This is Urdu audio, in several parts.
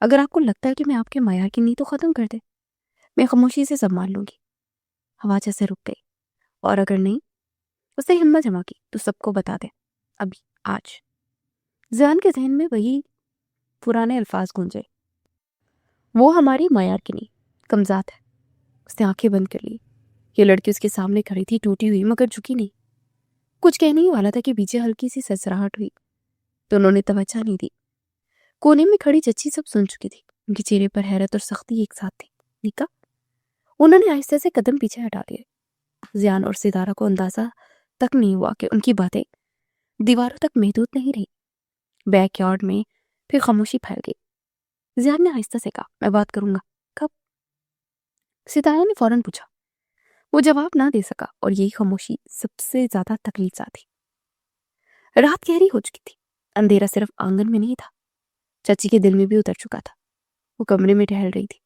اگر آپ کو لگتا ہے کہ میں آپ کے معیار کی نہیں تو ختم کر دے، میں خاموشی سے سنبھال لوں گی۔ ہوا جیسے رک گئی، اور اگر نہیں، اس نے ہمت جمع کی تو سب کو بتا دے، ابھی، آج۔ زیان کے ذہن میں وہی پرانے الفاظ گونجے، وہ ہماری معیار کی نہیں، کمزاد ہے۔ اس نے آنکھیں بند کر لی۔ یہ لڑکی اس کے سامنے کھڑی تھی، ٹوٹی ہوئی مگر جھکی نہیں۔ کچھ کہنے ہی والا تھا کہ پیچھے ہلکی سی سسراہٹ ہوئی تو انہوں نے توجہ نہیں دی۔ کونے میں کھڑی چچی سب سن چکی تھی۔ ان کے چہرے پر حیرت اور سختی ایک ساتھ تھی۔ نکا؟ انہوں نے آہستہ سے قدم پیچھے ہٹا لیے۔ زیان اور ستارہ کو اندازہ تک نہیں ہوا کہ ان کی باتیں دیواروں تک محدود نہیں رہی۔ بیک یارڈ میں پھر خاموشی پھیل گئی۔ زیان نے آہستہ سے کہا، میں بات کروں گا۔ کب؟ ستارہ نے فوراً پوچھا۔ وہ جواب نہ دے سکا، اور یہی خاموشی سب سے زیادہ تکلیف زا تھی۔ رات گہری ہو چکی تھی۔ اندھیرا صرف آنگن میں نہیں تھا، چچی کے دل میں بھی اتر چکا تھا۔ وہ کمرے میں ٹہل رہی تھی،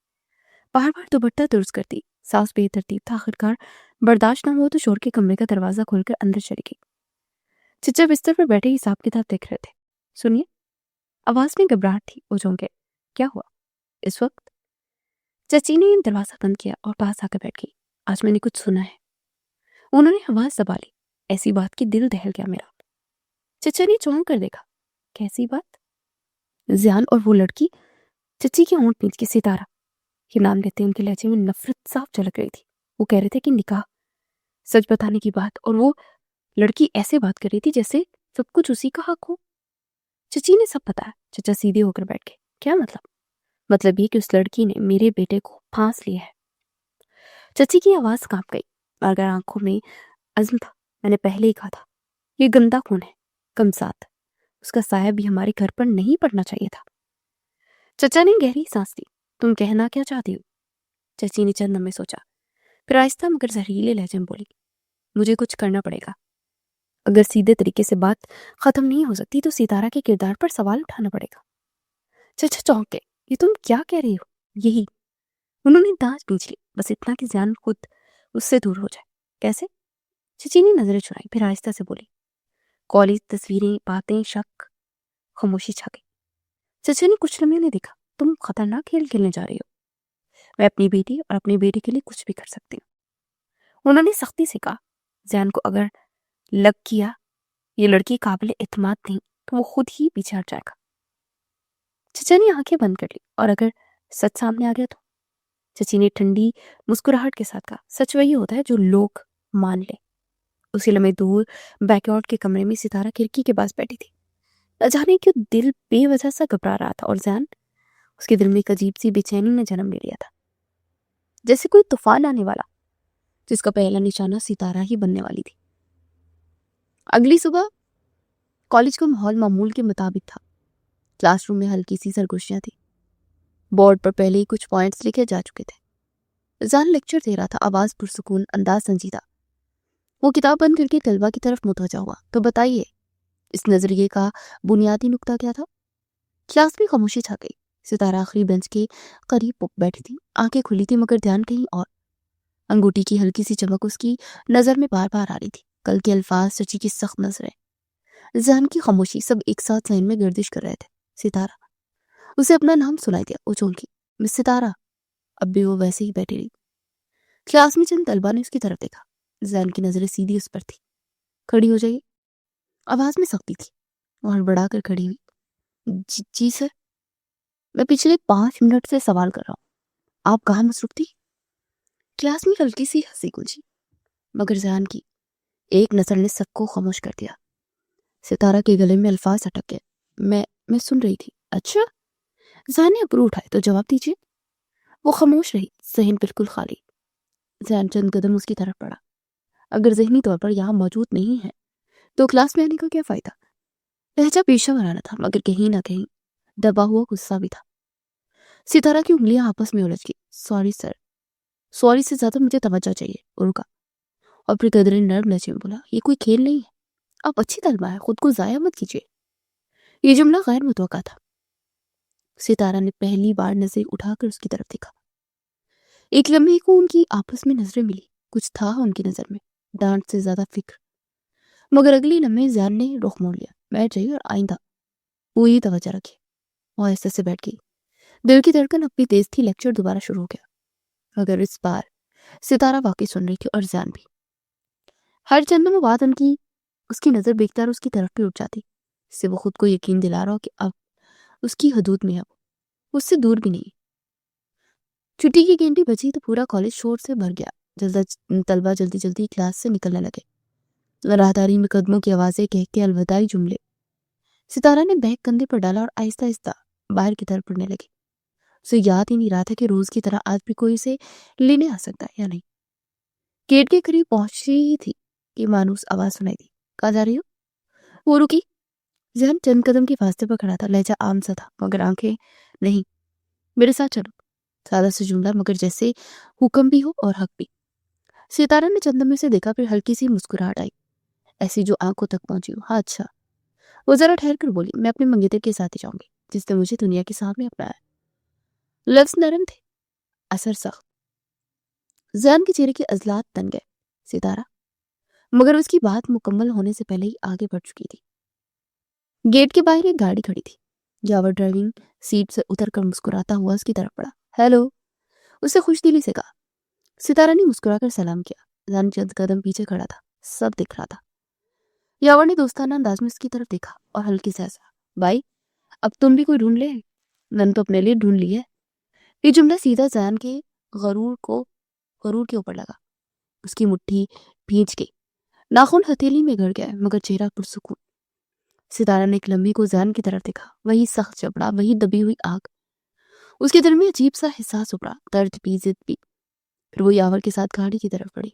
بار بار دوپٹہ درست کرتی، سانس بے ترتیب تھا۔ آخرکار برداشت نہ ہوا تو شور کے کمرے کا دروازہ کھول کر اندر چلی گئی۔ چچا بستر پر بیٹھے حساب کتاب دیکھ رہے تھے۔ سنیے، آواز میں گھبراہٹ تھی۔ وہ چونکے، کیا ہوا اس وقت؟ چچی نے دروازہ بند کیا اور پاس آ کر بیٹھ گئی۔ آج میں نے کچھ سنا ہے۔ انہوں نے آواز دبا لی۔ ایسی بات کی دل دہل گیا میرا۔ چچا نے چونک کر دیکھا۔ کیسی بات؟ زیان اور وہ لڑکی۔ چچی کے ہونٹ نیچ کے ستارہ، یہ نام لیتے ان کے لہجے میں نفرت صاف جھلک رہی تھی۔ وہ کہہ رہے تھے کہ نکاح، سچ بتانے کی بات، اور وہ لڑکی ایسے بات کر رہی تھی جیسے سب کچھ اسی کا حق ہو۔ چچی نے سب بتایا۔ چچا سیدھے ہو کر بیٹھ گئے۔ کیا مطلب؟ مطلب یہ کہ اس لڑکی نے میرے بیٹے کو پھانس لیا ہے۔ چچی کی آواز کانپ گئی، مگر آنکھوں میں عزم تھا۔ میں نے پہلے ہی کہا تھا، یہ گندا خون ہے، کمزاد، اس کا سایہ بھی ہمارے گھر پر نہیں پڑنا چاہیے تھا۔ چچا نے گہری سانس لی۔ تم کہنا کیا چاہتی ہو؟ چچی نے چند لمحے سوچا، پھر آہستہ مگر زہریلے لہجے میں بولی، مجھے کچھ کرنا پڑے گا۔ اگر سیدھے طریقے سے بات ختم نہیں ہو سکتی تو ستارہ کے کردار پر سوال اٹھانا پڑے گا۔ چچا چونک گئے۔ یہ تم کیا کہہ رہی ہو؟ یہی۔ انہوں نے دانت بیچ لی، بس اتنا کہ زیان خود اس سے دور ہو جائے۔ کیسے؟ چچی نے نظریں چرائیں، پھر آہستہ سے بولی، کالج، تصویریں، باتیں، شک۔ خاموشی چھا گئی۔ چچا نے کچھ لمحے نے دیکھا، تم خطرناک کھیل کھیلنے جا رہی ہو۔ میں اپنی بیٹی اور اپنے بیٹے کے لیے کچھ بھی کر سکتی ہوں۔ انہوں نے سختی سے کہا، زیان کو اگر لگ کیا یہ لڑکی قابل اعتماد نہیں تو وہ خود ہی پیچھے ہٹ جائے گا۔ چچا نے آنکھیں بند کر لی، اور اگر سچ سامنے آ گیا تو؟ چچی نے ٹھنڈی مسکراہٹ کے ساتھ کہا، سچ وہی ہوتا ہے جو لوگ مان لیں۔ اسی لمحے دور بیک یارڈ کے کمرے میں ستارہ کھڑکی کے پاس بیٹھی تھی۔ نہ جانے کیوں دل بے وجہ سے گھبرا رہا تھا، اور زیان، اس کے دل میں ایک عجیب سی بے چینی نے جنم لے لیا تھا، جیسے کوئی طوفان آنے والا جس کا پہلا نشانہ ستارہ ہی بننے والی تھی۔ اگلی صبح کالج کا ماحول معمول کے مطابق تھا۔ کلاس روم میں ہلکی سی سرگوشیاں تھی، بورڈ پر پہلے ہی کچھ پوائنٹس لکھے جا چکے تھے۔ زیان لیکچر دے رہا تھا، آواز پرسکون، انداز سنجیدہ۔ وہ کتاب بند کر کے طلبہ کی طرف متوجہ ہوا، تو بتائیے اس نظریے کا بنیادی نقطہ کیا تھا؟ کلاس میں خاموشی چھا گئی۔ ستارہ آخری بینچ کے قریب بیٹھی تھی، آنکھیں کھلی تھی مگر دھیان کہیں اور۔ انگوٹھی کی ہلکی سی چمک اس کی نظر میں بار بار آ رہی تھی۔ کل کے الفاظ، چچی کی سخت نظریں، ذہن کی خاموشی، سب ایک ساتھ ذہن میں گردش کر رہے تھے۔ ستارہ، اسے اپنا نام سنائی دیا۔ وہ چونکی، مس ستارہ۔ اب بھی وہ ویسے ہی بیٹھی رہی۔ کلاس میں چند طلبہ نے اس کی طرف دیکھا۔ ذہن کی نظریں سیدھی اس پر تھی۔ کھڑی ہو جائیے، آواز میں سختی تھی۔ اور بڑھا کر کھڑی ہوئی۔ جی سر، میں پچھلے 5 منٹ سے سوال کر رہا ہوں، آپ کہاں مصروف تھی؟ کلاس میں ہلکی سی ہنسی گونجی، مگر ذہن کی ایک نظر نے سب کو خاموش کر دیا۔ ستارہ کے گلے میں الفاظ اٹک گئے۔ میں سن رہی تھی۔ اچھا؟ ذہن نے ابرو اٹھائے، تو جواب دیجیے۔ وہ خاموش رہی، ذہن بالکل خالی۔ ذہن چند قدم اس کی طرف پڑا۔ اگر ذہنی طور پر یہاں موجود نہیں ہے تو کلاس میں آنے کا کیا فائدہ؟ لہجہ پیشہ ورانہ تھا، مگر کہیں نہ کہیں دبا ہوا غصہ بھی تھا۔ ستارہ کی انگلیاں آپس میں الجھ گئی۔ سوری سر، سوری سے زیادہ مجھے توجہ چاہیے۔ وہ رکا، اور پھر قدرے نرم لہجے میں بولا، یہ کوئی کھیل نہیں ہے، آپ اچھی طلبہ ہے، خود کو ضائع مت کیجیے۔ یہ جملہ غیر متوقع تھا۔ ستارہ نے پہلی بار نظریں اٹھا کر اس کی طرف دیکھا۔ ایک لمحے کو ان کی آپس میں نظریں ملی۔ کچھ تھا ان کی نظر میں، ڈانٹ سے زیادہ فکر، مگر اگلی لمحے ذہن نے رخ موڑ لیا۔ بیٹھ جائیے اور آئندہ پوری توجہ رکھیے۔ وہ ایسے سے بیٹھ گئی۔ دل کی دھڑکن اپنی تیز تھی. لیکچر دوبارہ شروع ہو گیا مگر اس بار ستارہ واقعی سن رہی تھی اور زیان بھی. ہر چند میں بعد اس کی نظر بیکتار اس کی طرف بھی اٹھ جاتی. اس سے وہ خود کو یقین دلا رہا ہو کہ اب اس کی حدود میں ہے، وہ اس سے دور بھی نہیں. چھٹی کی گھنٹی بجی تو پورا کالج شور سے بھر گیا. طلبہ جلدی جلدی کلاس سے نکلنے لگے. راہداری میں قدموں کی آوازیں کہہ کے الوداعی جملے. ستارہ نے بیگ کندھے پر ڈالا اور آہستہ آہستہ باہر کی طرف بڑھنے لگی. اسے یاد ہی نہیں رہا تھا کہ روز کی طرح آج بھی کوئی اسے لینے آ سکتا ہے یا نہیں. گیٹ کے قریب پہنچی ہی تھی کہ مانوس آواز سنائی دی. کہاں جا رہی ہو؟ وہ رکی. ذہن چند قدم کے فاصلے پر کھڑا تھا. لہجہ عام سا تھا مگر آنکھیں نہیں. میرے ساتھ چلو. سادہ سے جملہ مگر جیسے حکم بھی ہو اور حق بھی. ستارہ نے چند لمحے سے دیکھا، پھر ہلکی سی مسکراہٹ آئی، ایسی جو آنکھوں تک پہنچی ہو. ہاں اچھا. وہ ذرا ٹھہر کر بولی، میں اپنے منگیتر کے ساتھ ہی جاؤں گی جس نے مجھے دنیا کے سامنے اپنایا. لفظ نرم تھے، اثر سخت. ذہن کے چہرے کے عضلات تن گئے. ستارہ مگر اس کی بات مکمل ہونے سے پہلے ہی آگے بڑھ چکی تھی. گیٹ کے باہر ایک گاڑی کھڑی تھی. جاور ڈرائیونگ سیٹ سے اتر کر مسکراتا ہوا اس کی طرف پڑا. ہیلو. اسے خوش دلی سے کہا. ستارہ نے مسکرا کر سلام کیا. ذہن چند قدم پیچھے کھڑا تھا، سب دکھ رہا تھا. یاور نے دوستانہ انداز میں اس کی طرف دیکھا اور ہلکی سے ہنسا. بھائی اب تم بھی کوئی ڈھونڈ لے. میں نے تو اپنے لیے ڈھونڈ لی ہے. یہ جملہ سیدھا ذہن کے غرور کے اوپر لگا. اس کی مٹھی بھیج گئی، ناخن ہتھیلی میں گڑ گیا مگر چہرہ پرسکون. ستارہ نے ایک لمحے کو ذہن کی طرف دیکھا. وہی سخت جبڑا، وہی دبی ہوئی آنکھ. اس کے دل میں عجیب سا احساس ابھرا، درد بھی، ضد بھی. پھر وہ یاور کے ساتھ گاڑی کی طرف بڑھی.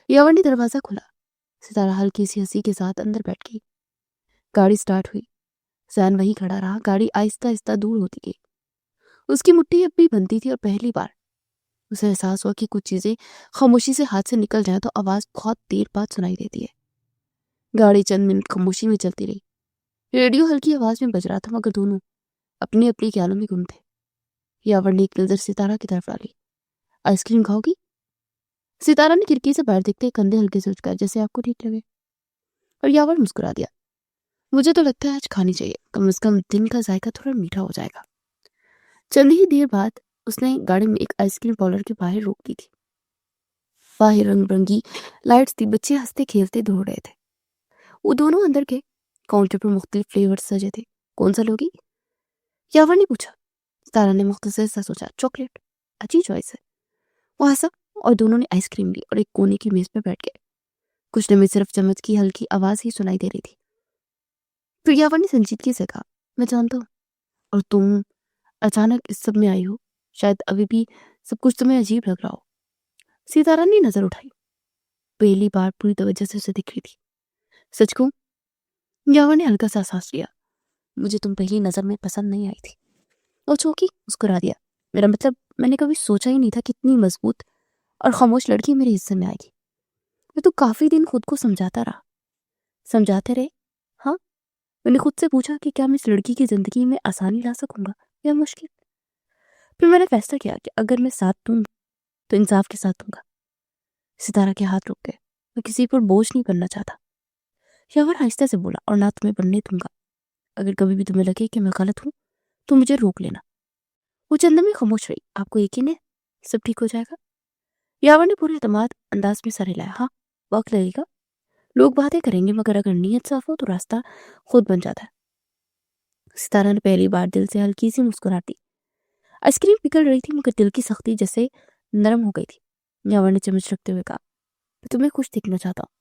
یاور نے دروازہ کھولا. ستارہ ہلکی سی ہنسی کے ساتھ اندر بیٹھ گئی. گاڑی سٹارٹ ہوئی. ذہن وہی کھڑا رہا. گاڑی آہستہ آہستہ دور ہوتی گئی. اس کی مٹھی اب بھی بنتی تھی اور پہلی بار اسے احساس ہوا کہ کچھ چیزیں خاموشی سے ہاتھ سے نکل جائیں تو آواز بہت دیر بعد سنائی دیتی ہے. گاڑی چند منٹ خاموشی میں چلتی رہی. ریڈیو ہلکی آواز میں بج رہا تھا مگر دونوں اپنی اپنی خیالوں میں گم تھے. یاور نے ایک نظر ستارہ کی طرف ڈالی. آئس کریم کھاؤ گی؟ ستارہ نے کھڑکی سے باہر دیکھتے کندھے ہلکے سے اچکائے. جیسے آپ کو ٹھیک لگے. اور یاور مسکرا دیا. مجھے تو لگتا ہے آج کھانی چاہیے، کم از کم دن کا ذائقہ تھوڑا میٹھا ہو جائے گا. چند ہی دیر بعد اس نے گاڑی میں ایک آئس کریم پارلر کے باہر روک دی تھی. باہر رنگ برنگی لائٹس تھی، بچے ہنستے کھیلتے دوڑ رہے تھے. وہ دونوں اندر کے کاؤنٹر پر مختلف فلیور سجے تھے. کون سا لوگی؟ یاور نے پوچھا. ستارہ نے مختصر سا سوچا. چاکلیٹ. اچھی چوائس ہے. وہ ہنسا اور دونوں نے آئس کریم لی اور ایک کونے کی میز پر بیٹھ گئے. کچھ میں صرف چمچ کی ہلکی آواز ہی سنائی دے رہی تھی. پھر یاور نے سنجیدگی سے کہا، میں جانتا ہوں اور تم اچانک اس سب میں آئی ہو، شاید ابھی بھی سب کچھ تمہیں عجیب لگ رہا ہو. ستارہ نے نظر اٹھائی. پہلی بار پوری توجہ سے اسے دکھ رہی تھی. سچ کہوں؟ یاور نے ہلکا سا سانس لیا. مجھے تم پہلی نظر میں پسند نہیں آئی تھی. اور چوکی مسکرا دیا. میرا مطلب میں نے کبھی سوچا ہی نہیں تھا کہ اتنی مضبوط اور خاموش لڑکی میرے حصے میں آئے گی. میں تو کافی دن خود کو سمجھاتا رہا. سمجھاتے رہے؟ ہاں. میں نے خود سے پوچھا کہ کیا میں اس لڑکی کی زندگی میں آسانی لا سکوں گا یا مشکل. پھر میں نے فیصلہ کیا کہ اگر میں ساتھ دوں تو انصاف کے ساتھ دوں گا. ستارہ کے ہاتھ رک گئے. میں کسی پر بوجھ نہیں بننا چاہتا. یاور آہستہ سے بولا، اور نہ تمہیں بننے دوں گا. اگر کبھی بھی تمہیں لگے کہ میں غلط ہوں تو مجھے روک لینا. وہ چند میں خاموش رہی. آپ کو یقین ہے سب ٹھیک ہو جائے گا؟ یاور نے پورے اعتماد انداز میں سر ہلایا. ہاں وقت لگے گا، لوگ باتیں کریں گے مگر اگر نیت صاف ہو تو راستہ خود بن جاتا ہے. ستارہ نے پہلی بار دل سے ہلکی سی مسکراہٹ دی. آئس کریم پگھل رہی تھی مگر دل کی سختی جیسے نرم ہو گئی تھی. یاور نے چمچ رکھتے ہوئے کہا، میں تمہیں خوش دیکھنا چاہتا ہوں،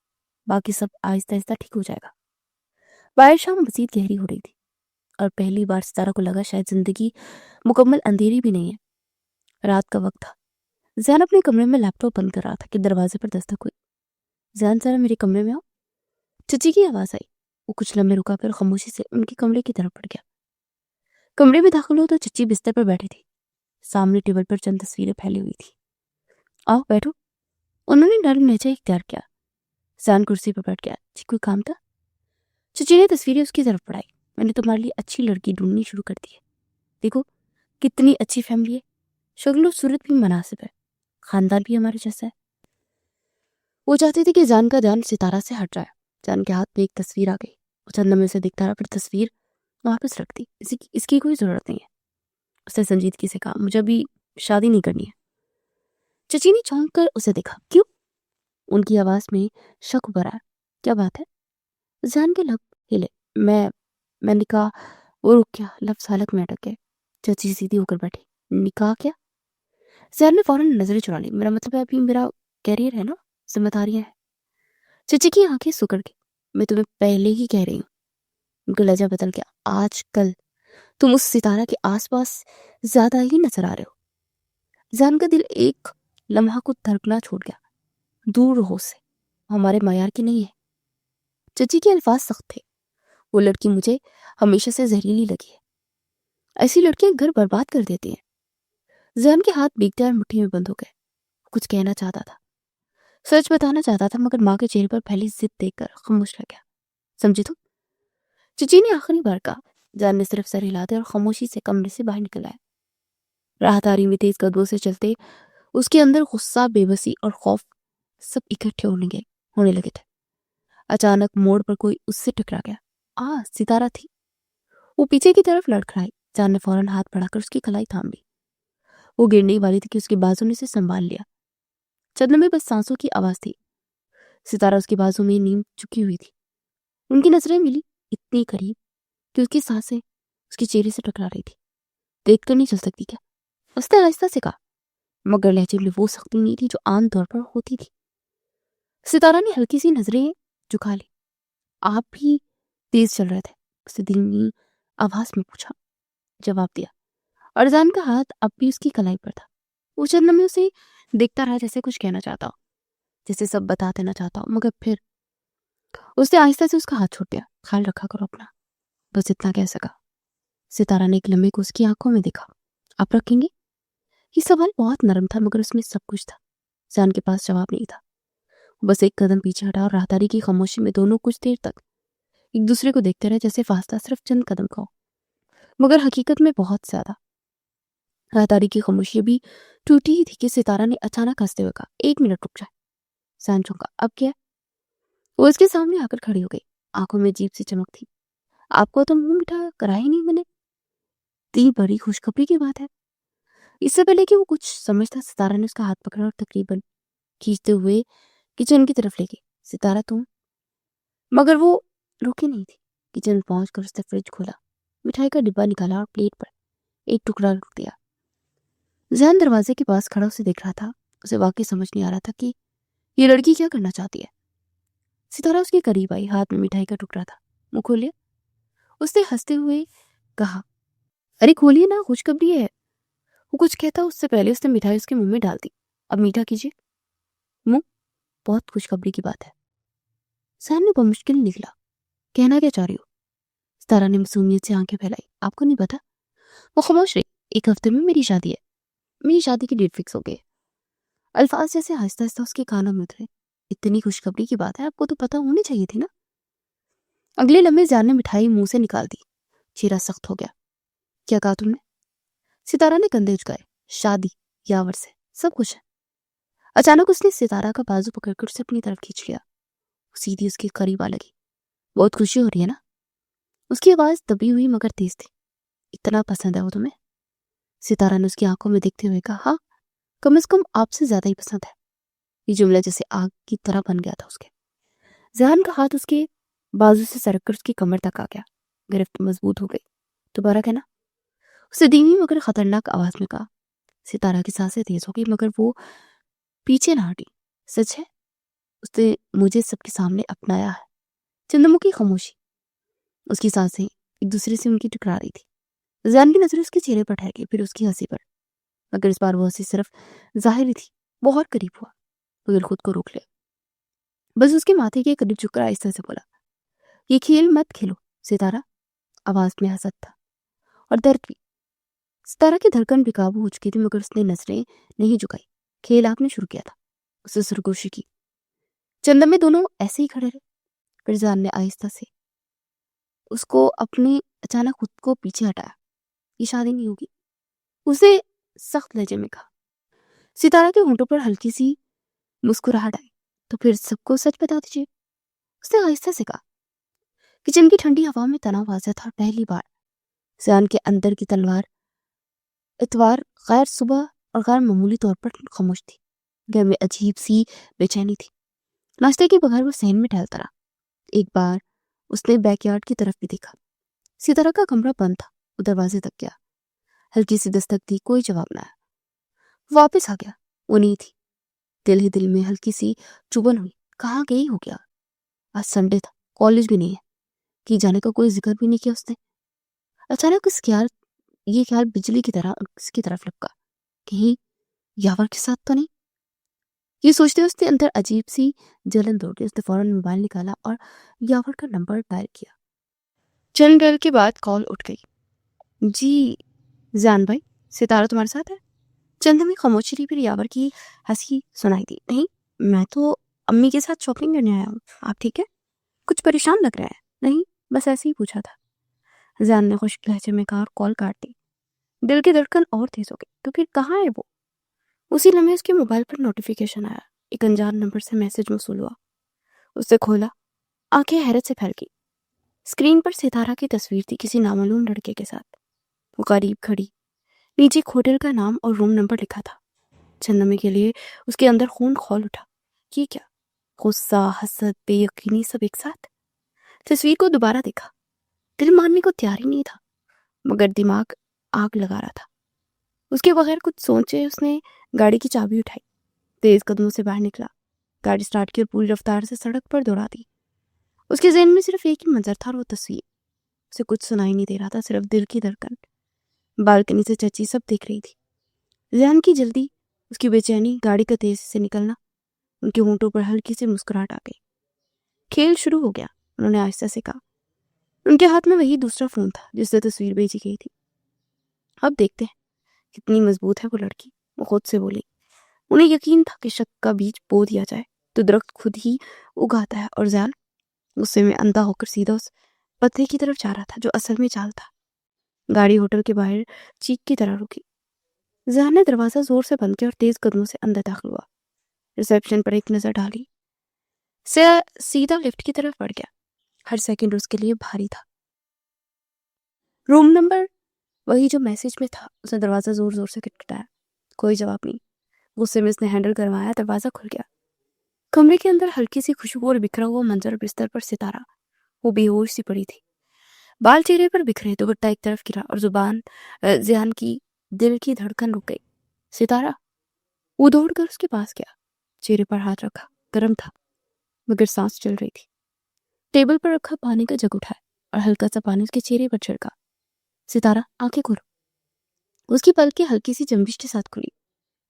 باقی سب آہستہ آہستہ ٹھیک ہو جائے گا. باہر شام مزید گہری ہو رہی تھی اور پہلی بار ستارہ کو لگا شاید زندگی مکمل اندھیری بھی نہیں ہے. رات کا وقت تھا. ذہن اپنے کمرے میں لیپ ٹاپ بند کر رہا تھا کہ دروازے پر دستک ہوئی. ذہن ذرا میرے کمرے میں آؤ. چچی کی آواز آئی. وہ کچھ لمحے رکا پھر خاموشی سے ان کے کمرے کی طرف بڑھ گیا. کمرے میں داخل ہو تو چچی بستر پر بیٹھی تھی. سامنے ٹیبل پر چند تصویریں پھیلی ہوئی تھی. آؤ بیٹھو. انہوں نے نرم لہجہ اختیار کیا. ذہن کرسی پر بیٹھ گیا. جی کوئی کام تھا؟ چچی نے تصویریں اس کی طرف پڑھائی. میں نے تمہارے لیے اچھی لڑکی ڈھونڈنی شروع کر دی ہے. دیکھو کتنی اچھی فیملی ہے، شکل و صورت بھی مناسب ہے، خاندان بھی ہمارے جیسا ہے. وہ چاہتی تھی کہ ذہن کا دھیان ستارہ سے ہٹ جائے. ذہن کے ہاتھ میں ایک تصویر آ گئی. وہ چند لمحے سے دیکھتا رہا پھر تصویر واپس رکھ دی. اس کی کوئی ضرورت نہیں ہے. اس نے سنجیدگی سے کہا، مجھے ابھی شادی نہیں کرنی ہے۔ چچی نے چونک کر اسے دیکھا۔ کیوں؟ ان کی آواز میں شک بھرا ہے۔ کیا بات ہے؟ ذہن کے لب ہلے۔ میں نکاح، وہ رک گیا، لفظ حلق میں اٹک گئے۔ چچی سیدھی ہو کر بیٹھی۔ نکاح کیا؟ ذہن نے فوراً نظریں چرا لی۔ میرا مطلب ہے ابھی میرا کیریئر ہے نا، ذمہ داریاں ہیں۔ چچی کی آنکھیں سکڑ گئی۔ میں تمہیں پہلے ہی کہہ رہی ہوں۔ ان کا لہجہ بدل گیا۔ آج کل تم اس ستارہ کے آس پاس زیادہ ہی نظر آ رہے ہو۔ ذہن کا دل ایک لمحہ کو دھڑکنا چھوڑ گیا۔ دور رہو سے، ہمارے معیار کی نہیں ہے۔ چچی کے الفاظ سخت تھے۔ وہ لڑکی مجھے ہمیشہ سے زہریلی لگی ہے۔ ایسی لڑکیاں گھر برباد کر دیتی ہیں۔ ذہن کے ہاتھ بھیگتے اور مٹھی میں بند ہو گئے۔ کچھ کہنا چاہتا تھا، سچ بتانا چاہتا تھا، مگر ماں کے چہرے پر پھیلی ضد دیکھ کر خاموش رہ گیا۔ سمجھی تم؟ چچی نے آخری بار کہا۔ ذہن نے صرف سر ہلا دیا اور خاموشی سے کمرے سے باہر نکل آیا۔ راہداری میں تیز قدموں سے چلتے اس کے اندر غصہ، بے بسی اور خوف سب اکٹھے ہونے لگے تھے۔ اچانک موڑ پر کوئی اس سے ٹکرا گیا۔ ستارہ تھی۔ وہ پیچھے کی طرف لڑکھڑائی۔ ذہن نے فوراً ہاتھ بڑھا کر اس کی کلائی تھام لی۔ وہ گرنے والی تھی کہ اس کے بازو نے اسے سنبھال لیا۔ چند لمحے بس سانسوں کی آواز تھی۔ ستارہ اس کے بازو میں نیم چکی ہوئی تھی۔ ان کی نظریں ملی، اتنی قریب کہ اس کی سانسیں اس کے چہرے سے ٹکرا رہی تھی۔ دیکھ کر نہیں چل سکتی کیا؟ اس نے آہستہ سے کہا، مگر لہجے میں وہ سختی نہیں تھی جو عام طور پر ہوتی تھی۔ ستارہ نے ہلکی سی نظریں جھکا لی۔ آپ بھی تیز چل رہے تھے؟ اس نے دھیمی آواز میں پوچھا۔ جواب دیا، اور ذہن کا ہاتھ اب بھی اس کی کلائی پر تھا۔ وہ چند لمحے اسے دیکھتا رہا، جیسے کچھ کہنا چاہتا ہو، جیسے سب بتا دینا چاہتا ہو، مگر پھر اس نے آہستہ سے اس کا ہاتھ چھوڑ دیا۔ خیال رکھا کرو اپنا، بس اتنا کہہ سکا۔ ستارہ نے ایک لمحے کو اس کی آنکھوں میں دیکھا۔ آپ رکھیں گے؟ یہ سوال بہت نرم تھا، مگر اس میں سب کچھ تھا۔ ذہن کے پاس جواب نہیں تھا۔ بس ایک قدم پیچھے ہٹا اور راہداری کی خاموشی میں دونوں کچھ دیر تک ایک دوسرے کو دیکھتے رہے، جیسے فاصلہ صرف چند قدم کا ہو، مگر حقیقت میں بہت زیادہ۔ راہداری کی خاموشی بھی ٹوٹی ہی تھی کہ ستارہ نے اچانک ہنستے ہوئے کہا، 1 منٹ رک جائے۔ ذہن چونکا۔ اب کیا؟ وہ اس کے سامنے آ کر کھڑی ہو گئی۔ آنکھوں میں عجیب سی چمک تھی۔ آپ کو تو منہ میٹھا کرا ہی نہیں میں نے۔ اتنی بڑی خوشخبری کی بات ہے۔ اس سے پہلے کہ وہ کچھ سمجھتا، ستارہ نے اس کا ہاتھ پکڑا اور تقریباً کھینچتے ہوئے کچن کی طرف لے گئی۔ ستارہ تم؟ مگر وہ رکی نہیں تھی۔ کچن پہنچ کر اس نے فریج کھولا، مٹھائی کا ڈبہ نکالا اور پلیٹ پر ایک ٹکڑا رکھ دیا۔ ذہن دروازے کے پاس کھڑا اسے دیکھ رہا تھا۔ اسے واقعی سمجھ نہیں آ رہا تھا کہ یہ لڑکی کیا کرنا چاہتی ہے۔ ستارہ اس کے قریب آئی، ہاتھ میں مٹھائی کا ٹکڑا تھا۔ منہ کھولیا، اس نے ہنستے ہوئے کہا، ارے کھولیے نا، خوشخبری ہے۔ وہ کچھ کہتا اس سے پہلے اس نے مٹھائی اس کے منہ میں ڈال دی۔ اب میٹھا کیجیے۔ منہ، بہت خوشخبری کی بات ہے۔ ذہن نے بمشکل نکلا، کہنا کیا چاہ رہی ہو؟ ستارہ نے معصومیت سے آنکھیں پھیلائی۔ آپ کو نہیں پتا؟ وہ خاموش رہی۔ 1 ہفتے میں میری شادی ہے، میری شادی کی ڈیٹ فکس ہو گئی۔ الفاظ جیسے آہستہ آہستہ اس کے کانوں میں اترے۔ اتنی خوشخبری کی بات ہے، آپ کو تو پتا ہونی چاہیے تھی نا۔ اگلے لمحے ذہن نے مٹھائی منہ سے نکال دی۔ چہرہ سخت ہو گیا۔ کیا کہا تم نے؟ ستارہ نے کندھے جھکائے۔ شادی، یاور سے، سب کچھ ہے۔ اچانک اس نے ستارہ کا بازو پکڑ کر اسے اپنی طرف کھینچ لیا۔ وہ سیدھی اس کے قریب آ لگی۔ بہت خوشی ہو رہی ہے نا؟ اس کی آواز دبی ہوئی مگر تیز تھی۔ اتنا پسند ہے وہ تمہیں؟ ستارہ نے اس کی آنکھوں میں دیکھتے ہوئے کہا، ہاں، کم از کم آپ سے زیادہ ہی پسند ہے۔ یہ جملہ جیسے آگ کی طرح بن گیا تھا اس کے۔ ذہن کا ہاتھ اس کے بازو سے سرک کر اس کی کمر تک آ گیا۔ گرفت مضبوط ہو گئی۔ دوبارہ کہنا، اسے دھیمی مگر خطرناک آواز میں کہا۔ ستارہ کی سانسیں تیز ہو گئی، مگر وہ پیچھے نہ ہٹی۔ سچ ہے؟ اس نے مجھے سب کے سامنے اپنایا ہے۔ چندموں کی خاموشی، اس کی سانسیں ایک دوسرے سے ان کی ٹکرا رہی تھی۔ ذہن کی نظر اس کے چہرے پر ٹھہر گئی، پھر اس کی ہنسی پر، مگر اس بار وہ ہنسی صرف ظاہری تھی۔ بہت قریب ہوا، مگر خود کو روک لیا۔ بس اس کے ماتھے کے قریب جھک کر آہستہ سے بولا، یہ کھیل مت کھیلو ستارہ۔ آواز میں حسد تھا اور درد بھی۔ ستارہ کی دھڑکن بے قابو ہو چکی تھی، مگر اس نے نظریں نہیں جھکائی۔ کھیل آپ نے شروع کیا تھا، اس نے سرگوشی کی۔ چند میں دونوں ایسے ہی کھڑے رہے۔ پھر ذہن نے آہستہ سے اس کو اچانک خود کو پیچھے ہٹایا۔ یہ شادی نہیں ہوگی، اسے سخت لہجے میں کہا۔ ستارہ کے ہونٹوں پر ہلکی سی مسکراہٹ آئی۔ تو پھر سب کو سچ بتا دیجیے، اس نے آہستہ سے کہا۔ کچن کی ٹھنڈی ہوا میں تناؤ واضح تھا اور پہلی بار ذہن کے اندر کی تلوار اتوار غیر صبح اور غیر معمولی طور پر خاموش تھی. گھر میں عجیب سی بے چینی تھی. ناشتے کے بغیر وہ صحن میں ٹہلتا رہا. ایک بار اس نے بیک یارڈ کی طرف بھی دیکھا. ستارہ کا کمرہ بند تھا. وہ دروازے تک گیا, ہلکی سی دستک دی, کوئی جواب نہ آیا. واپس آ گیا. وہ نہیں تھی. دل ہی دل میں ہلکی سی چبھن ہوئی. کہاں گئی ہو گیا؟ آج سنڈے تھا, کالج بھی نہیں ہے. کہ جانے کا کوئی ذکر بھی نہیں کیا اس نے. اچانک یہ خیال بجلی کی طرح اس کی طرف لپکا. کہیں یاور کے ساتھ تو نہیں؟ یہ سوچتے اس نے اندر عجیب سی جلن دوڑ گئی. اس نے فوراً موبائل نکالا اور یاور کا نمبر ڈائل کیا. چند ڈیل کے بعد کال اٹھ گئی. جی زیان بھائی, ستارہ تمہارے ساتھ ہے؟ چند لمحے خاموشی رہی, پھر یاور کی ہنسی سنائی دی. نہیں, میں تو امی کے ساتھ شاپنگ کرنے آیا ہوں. آپ ٹھیک ہے؟ کچھ پریشان لگ رہا ہے. نہیں, بس ایسے ہی پوچھا تھا, زیان نے خشک لہجے میں کہا اور کال کاٹ دی. دل کی دھڑکن اور تیز ہو گئی. تو پھر کہاں ہے وہ؟ اسی لمحے اس کے موبائل پر نوٹیفیکیشن آیا. ایک انجان نمبر سے میسج موصول ہوا. اس نے کھولا. آنکھیں حیرت سے پھیل گئی. اسکرین پر ستارہ کی تصویر تھی, کسی نامعلوم لڑکے کے ساتھ. وہ قریب کھڑی, نیچے ایک ہوٹل کا نام اور روم نمبر لکھا تھا. چند لمحے کے لیے اس کے اندر خون کھول اٹھا. یہ کیا؟ غصہ, حسد, بے یقینی سب ایک ساتھ. تصویر کو دوبارہ دیکھا. دل ماننے کو تیار ہی نہیں تھا, مگر دماغ آگ لگا رہا تھا. اس کے بغیر کچھ سوچے اس نے گاڑی کی چابی اٹھائی, تیز قدموں سے باہر نکلا, گاڑی سٹارٹ کی اور پوری رفتار سے سڑک پر دوڑا دی. اس کے ذہن میں صرف ایک ہی منظر تھا اور وہ تصویر. اسے کچھ سنائی نہیں دے رہا تھا, صرف دل کی دھڑکن. بالکنی سے چچی سب دیکھ رہی تھی. ذہن کی جلدی, اس کی بے چینی, گاڑی کا تیزی سے نکلنا. ان کے ہونٹوں پر ہلکی سی مسکراہٹ آ گئی. کھیل شروع ہو گیا, انہوں نے آہستہ سے کہا. ان کے ہاتھ میں وہی دوسرا فون تھا جس سے تصویر بھیجی گئی تھی. اب دیکھتے ہیں کتنی مضبوط ہے وہ لڑکی, وہ خود سے بولی. انہیں یقین تھا کہ شک کا بیج بو دیا جائے تو درخت خود ہی اگاتا ہے. اور زیان غصے میں اندھا ہو کر سیدھا اس پتے کی طرف جا رہا تھا جو اصل میں چال تھا. گاڑی ہوٹل کے باہر چیک کی طرح رکی. زیان نے دروازہ زور سے بند کیا اور تیز قدموں سے اندر داخل ہوا. ریسیپشن پر ایک نظر ڈالی, سیدھا لفٹ کی طرف بڑھ گیا. ہر سیکنڈ اس کے لیے بھاری تھا. روم نمبر وہی جو میسج میں تھا. اس نے دروازہ زور زور سے کٹکھٹایا. کوئی جواب نہیں. غصے میں اس نے ہینڈل کروایا, دروازہ کھل گیا. کمرے کے اندر ہلکی سی خوشبو اور بکھرا ہوا منظر. بستر پر ستارہ, وہ بے ہوش سی پڑی تھی, بال چہرے پر بکھرے, دوپٹہ ایک طرف گرا اور زبان. زیان کی دل کی دھڑکن رک گئی. ستارہ. وہ دوڑ کر اس کے پاس گیا, چہرے پر ہاتھ رکھا. گرم تھا مگر سانس چل رہی تھی. ٹیبل پر رکھا پانی کا جگ اٹھایا اور ہلکا سا پانی اس کے چہرے پر چھڑکا. ستارہ آنکھیں کھولو. اس کی پلکیں ہلکی سی جنبش کے ساتھ کھلی.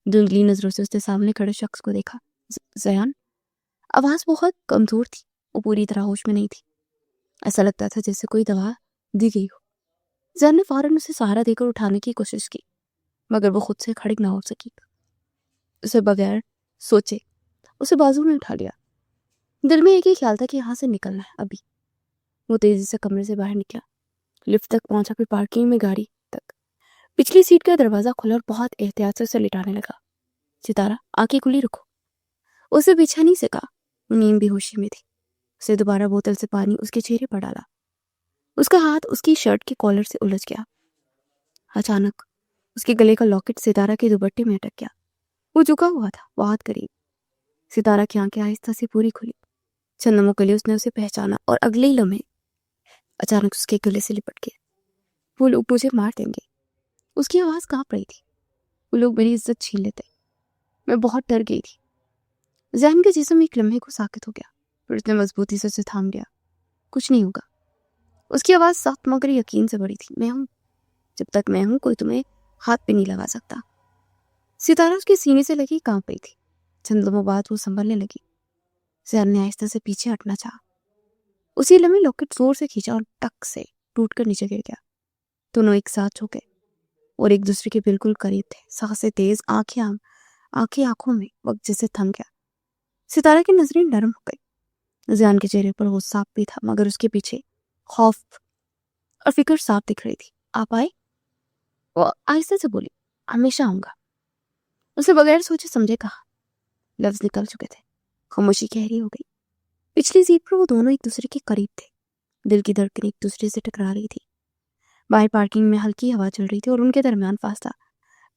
دھندلی نظروں سے اس نے سامنے کھڑے شخص کو دیکھا. زیان. آواز بہت کمزور تھی, وہ پوری طرح ہوش میں نہیں تھی. ایسا لگتا تھا جیسے کوئی دوا دی گئی ہو. زیان نے فوراً اسے سہارا دے کر اٹھانے کی کوشش کی, مگر وہ خود سے کھڑی نہ ہو سکی. اسے بغیر سوچے اسے بازو میں اٹھا لیا. دل میں ایک ہی خیال تھا کہ یہاں سے نکلنا ہے ابھی. وہ تیزی سے کمرے سے باہر نکلا, لفٹ تک پہنچا, پھر پارکنگ میں گاڑی تک. پچھلی سیٹ کا دروازہ کھلا اور بہت احتیاط سے اسے لٹانے لگا. ستارہ آنکھیں کھلی رکھو. اسے بچھانی سے کہا. وہ نیند بے ہوشی میں تھی. اسے دوبارہ بوتل سے پانی اس کے چہرے پر ڈالا. اس کا ہاتھ اس کی شرٹ کے کالر سے الجھ گیا. اچانک اس کے گلے کا لاکٹ ستارہ کے دوپٹے میں اٹک گیا. وہ جھکا ہوا تھا, بہت قریب. ستارہ کی آنکھیں آہستہ سے پوری کھلی. چند لمحوں کے لیے اس نے اسے پہچانا اور اگلے ہی لمحے اچانک اس کے گلے سے لپٹ گئے. وہ لوگ مجھے مار دیں گے. اس کی آواز کانپ رہی تھی. وہ لوگ میری عزت چھین لیتے. میں بہت ڈر گئی تھی. ذہن کا جسم ایک لمحے کو ساکت ہو گیا, پھر اس نے مضبوطی سے اسے تھام لیا. کچھ نہیں ہوگا. اس کی آواز سخت مگر یقین سے بڑی تھی. میں ہوں. جب تک میں ہوں کوئی تمہیں ہاتھ پہ نہیں لگا سکتا. ستارہ اس کے سینے سے لگی کانپ رہی تھی. چند لمحوں بعد وہ سنبھلنے لگی. ذہن نے آہستہ سے پیچھے ہٹنا چاہا. اسی لمحے لاکٹ زور سے کھینچا اور ٹک سے ٹوٹ کر نیچے گر گیا. دونوں ایک ساتھ ہو گئے اور ایک دوسرے کے بالکل قریب تھے. سانسیں تیز, آنکھیں آنکھوں میں, وقت جیسے تھم گیا. ستارہ کی نظریں نرم ہو گئی. ذہن کے چہرے پر غصہ بھی تھا مگر اس کے پیچھے خوف اور فکر صاف دکھ رہی تھی. آپ آئے؟ وہ آہستہ سے بولی. ہمیشہ آؤں گا. اسے بغیر سوچے سمجھے کہا. لفظ نکل چکے تھے. خاموشی گہری ہو گئی. پچھلی سیٹ پر وہ دونوں ایک دوسرے کے قریب تھے. دل کی دھڑکنیں ایک دوسرے سے ٹکرا رہی تھی. باہر پارکنگ میں ہلکی ہوا چل رہی تھی اور ان کے درمیان فاصلہ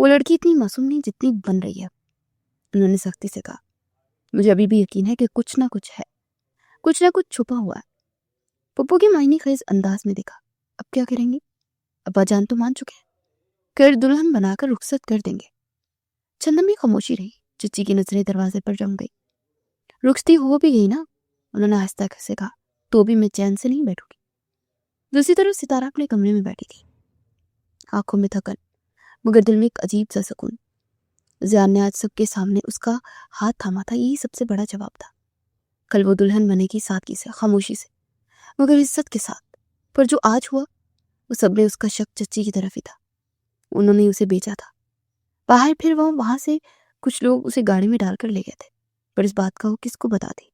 وہ لڑکی اتنی معصوم نہیں جتنی بن رہی ہے، انہوں نے سختی سے کہا۔ مجھے ابھی بھی یقین ہے کہ کچھ نہ کچھ چھپا ہوا ہے۔ پپو کے معنی خیز انداز میں دیکھا۔ اب کیا کریں گے؟ ابا جان تو مان چکے ہیں، پھر دلہن بنا کر رخصت کر دیں گے۔ چندم میں خاموشی رہی۔ چچی کی نظریں دروازے پر جم گئی۔ رخصتی ہو بھی گئی نا، انہوں نے آہستہ سے کہا، تو بھی میں چین سے نہیں بیٹھوں گی۔ دوسری طرف ستارہ اپنے کمرے میں بیٹھی تھی، آنکھوں میں تھکن مگر دل میں ایک عجیب سا سکون۔ زیان نے آج سب کے سامنے اس کا ہاتھ تھاما تھا، یہی سب سے بڑا جواب تھا۔ کل وہ دلہن بنے کی سادگی سے، خاموشی سے، مگر عزت کے ساتھ، پر جو آج ہوا وہ سب میں اس کا شک چچی کی طرف ہی تھا۔ انہوں نے اسے بیچا تھا باہر، پھر وہ وہاں سے کچھ لوگ اسے گاڑی میں ڈال کر لے گئے تھے، پر اس بات کا وہ کس کو بتا دی؟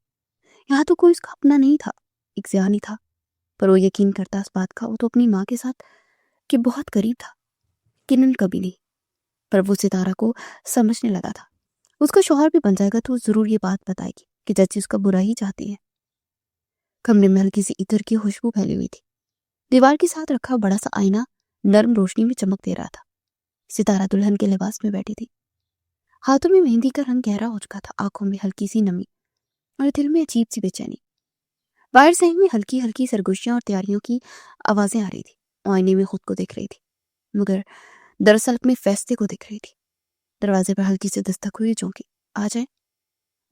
یہاں تو کوئی اس کا اپنا نہیں تھا، ایک زیان ہی تھا، پر وہ یقین کرتا اس بات کا، وہ تو اپنی ماں کے ساتھ کہ بہت قریب تھا، کنن کبھی نہیں۔ پر وہ ستارہ کو سمجھنے لگا تھا، اس کا شوہر بھی بن جائے گا تو وہ ضرور یہ بات بتائے گی کہ چچی اس کا برا ہی چاہتی ہے۔ کمرے میں ہلکی سی عطر کی خوشبو پھیلی ہوئی تھی، دیوار کے ساتھ رکھا بڑا سا آئینہ نرم روشنی میں چمک دے رہا تھا۔ ستارہ دلہن کے لباس میں بیٹھی تھی، ہاتھوں میں مہندی کا رنگ گہرا ہو چکا تھا، آنکھوں میں ہلکی سی نمی اور دل میں عجیب سی بے چینی۔ باہر سے میں ہلکی ہلکی سرگوشیاں اور تیاریوں کی آوازیں آ رہی تھی۔ آئینے میں خود کو دیکھ رہی تھی، مگر دراصل اپنے فیصلے کو دیکھ رہی تھی۔ دروازے پر ہلکی سے دستک ہوئی، چونکی آ جائیں،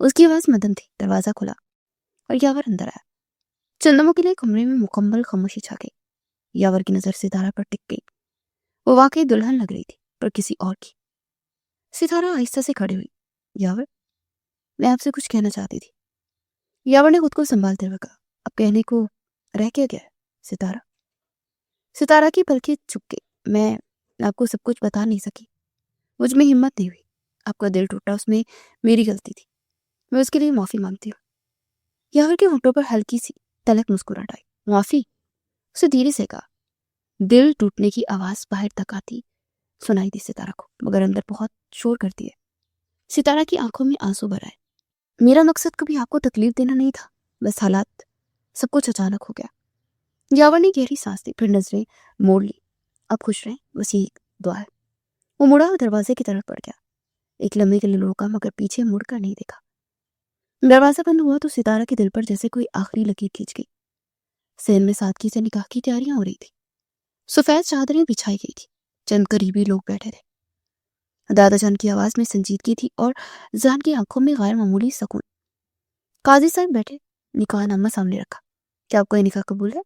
اس کی آواز مدن تھی۔ دروازہ کھلا اور یاور اندر آیا۔ چندموں کے لیے کمرے میں مکمل خاموشی چھا گئی۔ یاور کی نظر ستارہ پر ٹک گئی، وہ واقعی دلہن لگ رہی تھی، پر کسی اور کی۔ ستارہ آہستہ سے کھڑی ہوئی۔ یاور، میں آپ سے کچھ کہنا چاہتی تھی۔ یاور نے خود کو سنبھالتے ہوئے کہا، اب کہنے کو رہ کیا گیا ہے ستارہ؟ ستارہ کی پلکیں جھک گئی۔ میں آپ کو سب کچھ بتا نہیں سکی، مجھ میں ہمت نہیں ہوئی۔ آپ کا دل ٹوٹا، اس میں میری غلطی تھی، میں اس کے لیے معافی مانگتی ہوں۔ یاور کے ہونٹوں پر ہلکی سی تلک مسکراہٹ آئی۔ معافی؟ اسے دھیرے سے کہا۔ دل ٹوٹنے کی آواز باہر تک آتی سنائی دی ستارہ کو، مگر اندر بہت شور کرتی ہے۔ ستارہ کی آنکھوں میں آنسو بھر آئے۔ میرا مقصد کبھی آپ کو تکلیف دینا نہیں تھا، بس حالات، سب کچھ اچانک ہو گیا۔ یاور نے گہری سانس دی، پھر نظریں موڑ لی۔ اب خوش رہیں، بس یہی دعا ہے۔ وہ مڑا اور دروازے کی طرف بڑھ گیا۔ ایک لمحے کے لیے روکا، مگر پیچھے مڑ کر نہیں دیکھا۔ دروازہ بند ہوا تو ستارہ کے دل پر جیسے کوئی آخری لکیر کھینچ گئی۔ سین میں سادگی سے نکاح کی تیاریاں ہو رہی تھی، سفید چادریں بچھائی گئی تھی، چند قریبی لوگ بیٹھے تھے۔ دادا جان کی آواز میں سنجیدگی تھی اور جان کی آنکھوں میں غیر معمولی سکون۔ قاضی صاحب بیٹھے، نکاح نامہ سامنے رکھا۔ کیا آپ کو یہ نکاح قبول ہے؟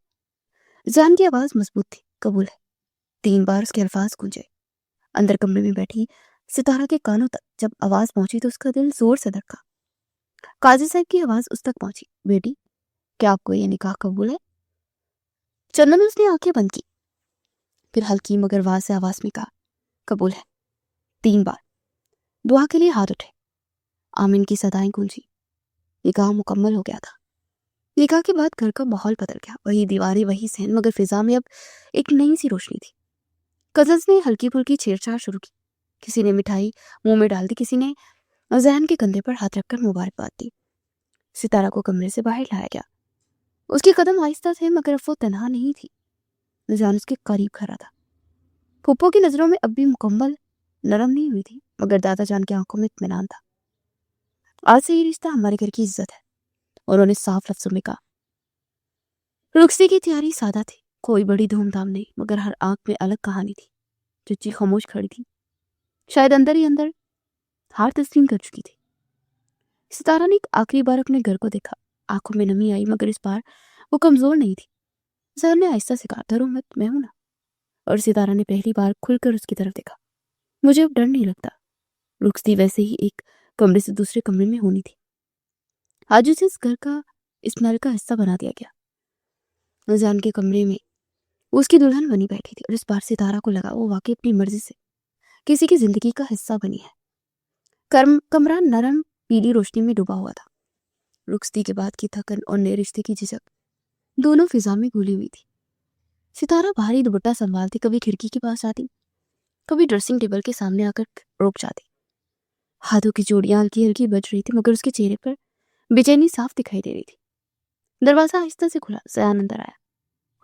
جان کی آواز مضبوط تھی۔ قبول ہے، 3 بار اس کے الفاظ گونجے۔ اندر کمرے میں بیٹھی ستارہ کے کانوں تک جب آواز پہنچی تو اس کا دل زور سے دھڑکا۔ قاضی صاحب کی آواز اس تک پہنچی، بیٹی کیا آپ کو یہ نکاح قبول ہے؟ چندن نے اس نے آنکھیں بند کی، پھر ہلکی مگر واضح آواز میں کہا، قبول ہے، 3 بار۔ دعا کے لیے ہاتھ اٹھے، آمین کی صدائیں گونجی۔ نکاح مکمل ہو گیا تھا۔ نکاح کے بعد گھر کا ماحول بدل گیا، وہی دیواریں، وہی صحن، مگر فضا میں اب ایک نئی سی روشنی تھی۔ کزنز نے ہلکی پھلکی چھیڑ چھاڑ شروع کی، کسی نے مٹھائی منہ میں ڈال دی، کسی نے ذہن کے کندھے پر ہاتھ رکھ کر مبارکباد دی۔ ستارہ کو کمرے سے باہر لایا گیا۔ اس کے قدم آہستہ تھے، مگر اب وہ تنہا نہیں تھی، ذہن اس کے قریب کھڑا تھا۔ پھپھو کی نظروں میں اب بھی مکمل نرم نہیں ہوئی تھی، مگر دادا جان کی آنکھوں میں اطمینان تھا۔ آج سے یہ رشتہ ہمارے گھر کی عزت ہے، انہوں نے صاف لفظوں میں کہا۔ رخصتی کی تیاری سادہ تھی، کوئی بڑی دھوم دھام نہیں، مگر ہر آنکھ میں الگ کہانی تھی۔ چچی خاموش کھڑی تھی، شاید اندر ہی اندر ہار تسلیم کر چکی تھی۔ ستارہ نے ایک آخری بار اپنے گھر کو دیکھا، آنکھوں میں نمی آئی، مگر اس بار وہ کمزور نہیں تھی۔ ظہر نے آہستہ سے کہا، ڈرو مت، میں ہوں نا۔ اور ستارہ نے پہلی بار کھل کر اس کی طرف دیکھا۔ مجھے اب ڈر نہیں لگتا۔ رخصتی ویسے ہی ایک کمرے سے دوسرے کمرے میں ہونی تھی، آج اسے اس گھر کا، اس محل کا حصہ بنا دیا گیا۔ جان کے کمرے میں وہ اس کی دلہن بنی بیٹھی تھی، اور اس بار ستارہ کو لگا وہ واقعی اپنی مرضی سے کسی کی زندگی کا حصہ بنی ہے۔ کمرہ نرم پیلی روشنی میں ڈوبا ہوا تھا۔ رخصتی کے بعد کی تھکن اور نئے رشتے کی جھجک دونوں فضا میں گھلی ہوئی تھی۔ ستارہ بھاری دوپٹہ سنبھالتی کبھی کھڑکی کے پاس آتی، کبھی ڈریسنگ ٹیبل کے سامنے آ کر رک جاتی۔ ہاتھوں کی چوڑیاں ہلکی ہلکی بج رہی تھی، مگر اس کے چہرے پر بے چینی صاف دکھائی دے رہی تھی۔ دروازہ آہستہ سے کھلا، زیان اندر آیا۔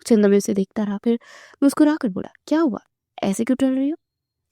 چندم اسے دیکھتا رہا، پھر مسکرا کر بولا، کیا ہوا، ایسے کیوں ٹل رہی ہو؟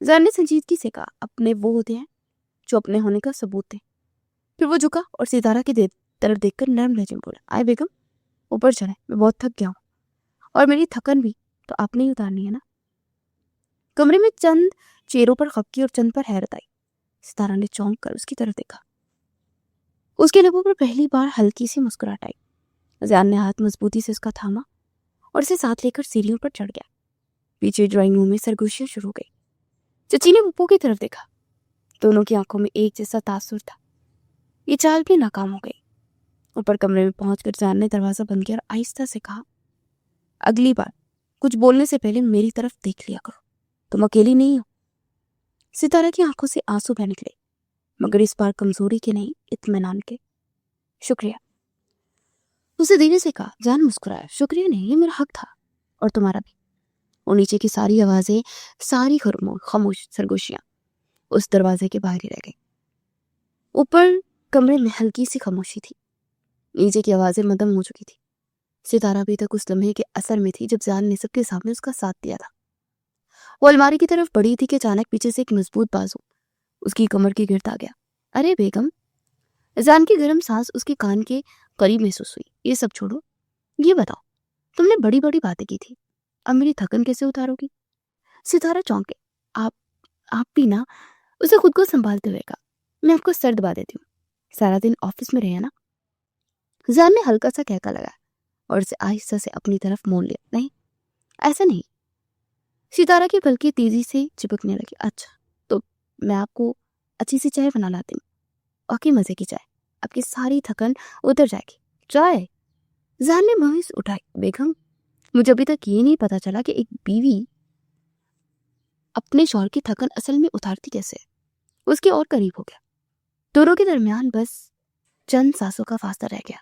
زان نے سنجیدگی سے کہا، اپنے وہ ہوتے ہیں جو اپنے ہونے کا ثبوت دیں۔ پھر وہ جھکا اور ستارہ کی طرف دیکھ کر نرم لہجے میں بولا، آئے بیگم، اوپر چلیں، میں بہت تھک گیا ہوں، اور میری تھکن بھی تو آپ نے ہی اتارنی ہے نا۔ کمرے میں چند چیروں پر خفگی اور چند پر حیرت آئی۔ ستارہ نے چونک کر اس کی طرف دیکھا۔ اس کے لبوں پر پہلی بار ہلکی سی مسکراہٹ آئی۔ زیان نے ہاتھ مضبوطی سے اس کا تھاما اور اسے ساتھ لے کر سیڑھیوں پر چڑھ گیا۔ پیچھے ڈرائنگ روم میں سرگوشیاں شروع ہو گئی۔ چچی نے پپو کی طرف دیکھا۔ دونوں کی آنکھوں میں ایک جیسا تاثر تھا۔ یہ چال بھی ناکام ہو گئی۔ اوپر کمرے میں پہنچ کر زیان نے دروازہ بند کیا اور آہستہ سے کہا، اگلی بار کچھ بولنے سے پہلے میری طرف دیکھ لیا کرو، تم اکیلی نہیں ہو۔ ستارہ کی آنکھوں سے آنسو بہہ نکلے، مگر اس بار کمزوری کے نہیں، اطمینان کے۔ شکریہ، اسے دھیرے سے کہا۔ جان مسکرایا، شکریہ نہیں، یہ میرا حق تھا، اور تمہارا بھی۔ اور نیچے کی ساری آوازیں، ساری خاموش سرگوشیاں اس دروازے کے باہر ہی رہ گئی۔ اوپر کمرے میں ہلکی سی خاموشی تھی، نیچے کی آوازیں مدھم ہو چکی تھی۔ ستارہ ابھی تک اس لمحے کے اثر میں تھی جب جان نے سب کے سامنے اس کا ساتھ دیا تھا۔ وہ الماری کی طرف بڑھی تھی کہ اچانک پیچھے سے ایک مضبوط بازو اس کی کمر کی گرد آ گیا۔ ارے بیگم، جان کی گرم سانس اس کے کان کے قریب محسوس ہوئی۔ یہ سب چھوڑو، یہ بتاؤ، تم نے بڑی بڑی باتیں کی تھی، اب میری تھکن کیسے اتارو گی؟ ستارہ چونکے۔ آپ بھی نا، اسے خود کو سنبھالتے ہوئے کہا، میں آپ کو سر دبا دیتی ہوں، سارا دن آفس میں رہے نا۔ جان نے ہلکا سا کہکا لگایا اور اسے آہستہ سے اپنی طرف موڑ لیا۔ نہیں، ایسا نہیں۔ ستارہ کی پلکیں تیزی سے چپکنے لگی۔ اچھا، تو میں آپ کو اچھی سی چائے بنا لاتی ہوں، واقعی مزے کی چائے، آپ کی ساری تھکن اتر جائے گی۔ چائے؟ جان نے بھویں اٹھائی۔ بیگم، مجھے ابھی تک یہ نہیں پتا چلا کہ ایک بیوی اپنے شوہر کی تھکن اصل میں اتارتی کیسے۔ اس کے اور قریب ہو گیا۔ دونوں کے درمیان بس چند سانسوں کا فاصلہ رہ گیا۔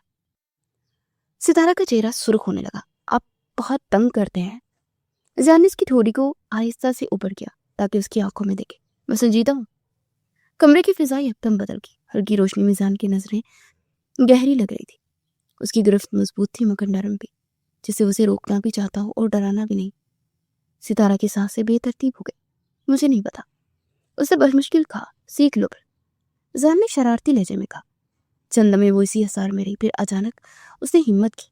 ستارہ کا چہرہ سرخ ہونے لگا۔ آپ بہت تنگ کرتے ہیں۔ جان نے اس کی ٹھوڑی کو آہستہ سے اوپر کیا تاکہ اس کی آنکھوں میں دیکھے۔ میں سنجیدہ ہوں۔ کمرے کی فضا یکدم بدل گئی۔ ہلکی روشنی میں جان کی نظریں گہری لگ رہی تھی۔ اس کی گرفت مضبوط تھی مگر نرم بھی، جسے اسے روکنا بھی چاہتا ہو اور ڈرانا بھی نہیں۔ ستارہ کی سانسیں بے ترتیب ہو گئی۔ مجھے نہیں پتا، اسے بڑی مشکل کہا، سیکھ لو پھر۔ جان نے شرارتی لہجے میں کہا۔ چند لمحے وہ اسی اثار میں رہی، پھر اچانک اس نے ہمت کی،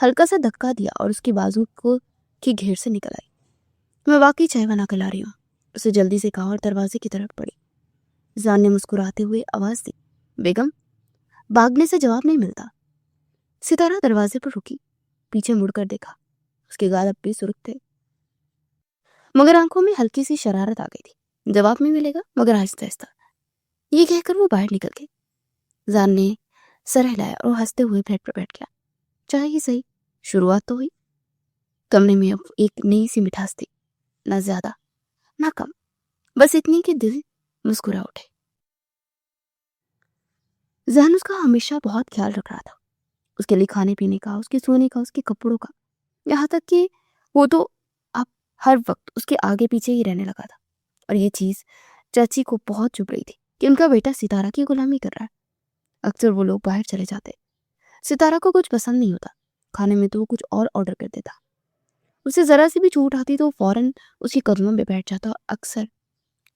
ہلکا سا دھکا دیا اور اس کی بازو کو کی گھیر سے نکل آئی۔ میں واقعی چائے بنا کر لا رہی ہوں، اسے جلدی سے کہا اور دروازے کی طرف بڑھی۔ جان نے مسکراتے ہوئے آواز دی، بیگم، بھاگنے سے جواب نہیں ملتا۔ ستارہ دروازے پر رکی، پیچھے مڑ کر دیکھا۔ اس کے گال اب بھی سرخ تھے مگر آنکھوں میں ہلکی سی شرارت آ گئی تھی۔ جواب نہیں ملے گا مگر آہستہ آہستہ، یہ کہہ کر وہ باہر نکل گئی۔ جان نے سر ہلایا اور ہنستے ہوئے بیڈ پر بیٹھ گیا۔ چاہے ہی صحیح، شروعات تو ہوئی۔ کمرے میں اب ایک نئی سی مٹھاس تھی، نہ زیادہ نہ کم، بس اتنی کہ دل مسکرا اٹھے۔ ذہن اس کا ہمیشہ بہت خیال رکھ رہا تھا، اس کے لیے کھانے پینے کا، اس کے سونے کا، اس کے کپڑوں کا، یہاں تک کہ وہ تو اب ہر وقت اس کے آگے پیچھے ہی رہنے لگا تھا۔ اور یہ چیز چاچی کو بہت چبھ رہی تھی کہ ان کا بیٹا ستارہ کی غلامی کر رہا ہے۔ اکثر وہ لوگ باہر چلے جاتے، ستارہ کو کچھ پسند نہیں ہوتا کھانے میں تو وہ کچھ اور آرڈر کر دیتا، اسے ذرا سی بھی چھوٹ آتی تو فوراً اس کے قدموں میں بیٹھ جاتا اور اکثر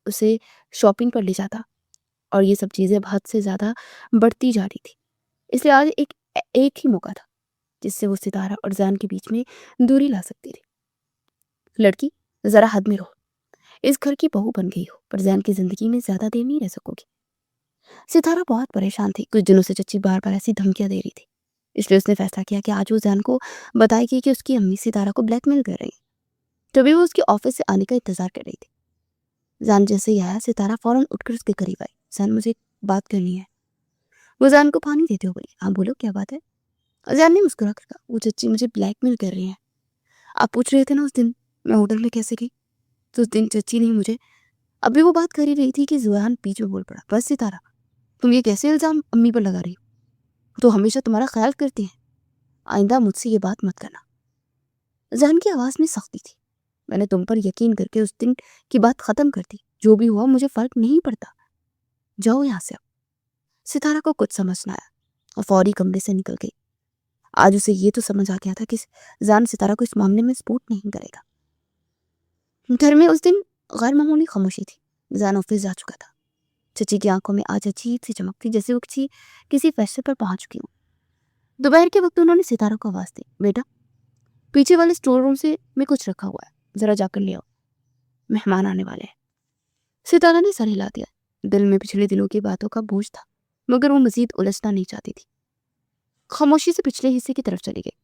اسے شاپنگ پر لے جاتا۔ اور یہ سب چیزیں اب حد سے زیادہ بڑھتی جا رہی تھی، اس لیے آج ایک ہی موقع تھا جس سے وہ ستارہ اور جان کے بیچ میں دوری لا سکتی تھی۔ لڑکی، ذرا حد میں رہو، اس گھر کی بہو بن گئی ہو پر جان کی زندگی میں زیادہ دیر نہیں رہ سکو گی۔ ستارہ بہت پریشان تھی، کچھ دنوں سے چچی بار بار ایسی دھمکیاں دے رہی تھی، اس لیے اس نے فیصلہ کیا کہ آج وہ جان کو بتائے گی کہ اس کی امی ستارہ کو بلیک میل کر رہی ہے۔ تبھی وہ اس کے آفس سے آنے کا انتظار کر رہی تھی۔ جان جیسے ہی آیا، ستارہ فوراً اٹھ کر اس کے قریب آئی۔ جان، مجھے ایک بات کرنی ہے۔ وہ جان کو پانی دیتے ہوئے بولی۔ ہاں بولو، کیا بات ہے؟ جان نے مسکرا کر کہا، وہ چچی مجھے بلیک میل کر رہی ہیں۔ آپ پوچھ رہے تھے نا اس دن میں ہوٹل میں کیسے گئی، تو اس دن چچی نے مجھے، ابھی وہ بات کر ہی رہی تھی کہ زوان بیچ میں بول پڑا، بس ستارہ، تم یہ کیسے الزام امی پر لگا رہی ہو، تو ہمیشہ تمہارا خیال کرتی ہیں، آئندہ مجھ سے یہ بات مت کرنا۔ جان کی آواز میں سختی تھی۔ میں نے تم پر یقین کر کے اس دن کی بات ختم کر دی، جو بھی ہوا مجھے فرق نہیں پڑتا، جاؤ یہاں سے اب۔ ستارہ کو کچھ سمجھ نہ آیا اور فوری کمرے سے نکل گئی۔ آج اسے یہ تو سمجھ آ گیا تھا کہ جان ستارہ کو اس معاملے میں سپورٹ نہیں کرے گا۔ گھر میں اس دن غیر معمولی خاموشی تھی. زین آفس جا چکا تھا. چچی کی آنکھوں میں آج عجیب سی چمک تھی، جیسے وہ کسی فیصلے پر پہنچ چکی ہوں. دوپہر کے وقت انہوں نے ستارہ کو آواز دی. بیٹا، پیچھے والے اسٹور روم سے میں کچھ رکھا ہوا ہے، ذرا جا کر لے آؤ، مہمان آنے والے ہیں. ستارہ نے سر ہلا دیا. دل میں پچھلے دنوں کی باتوں کا بوجھ تھا، مگر وہ مزید الجھنا نہیں چاہتی تھی. خاموشی سے پچھلے حصے کی طرف چلی گئی.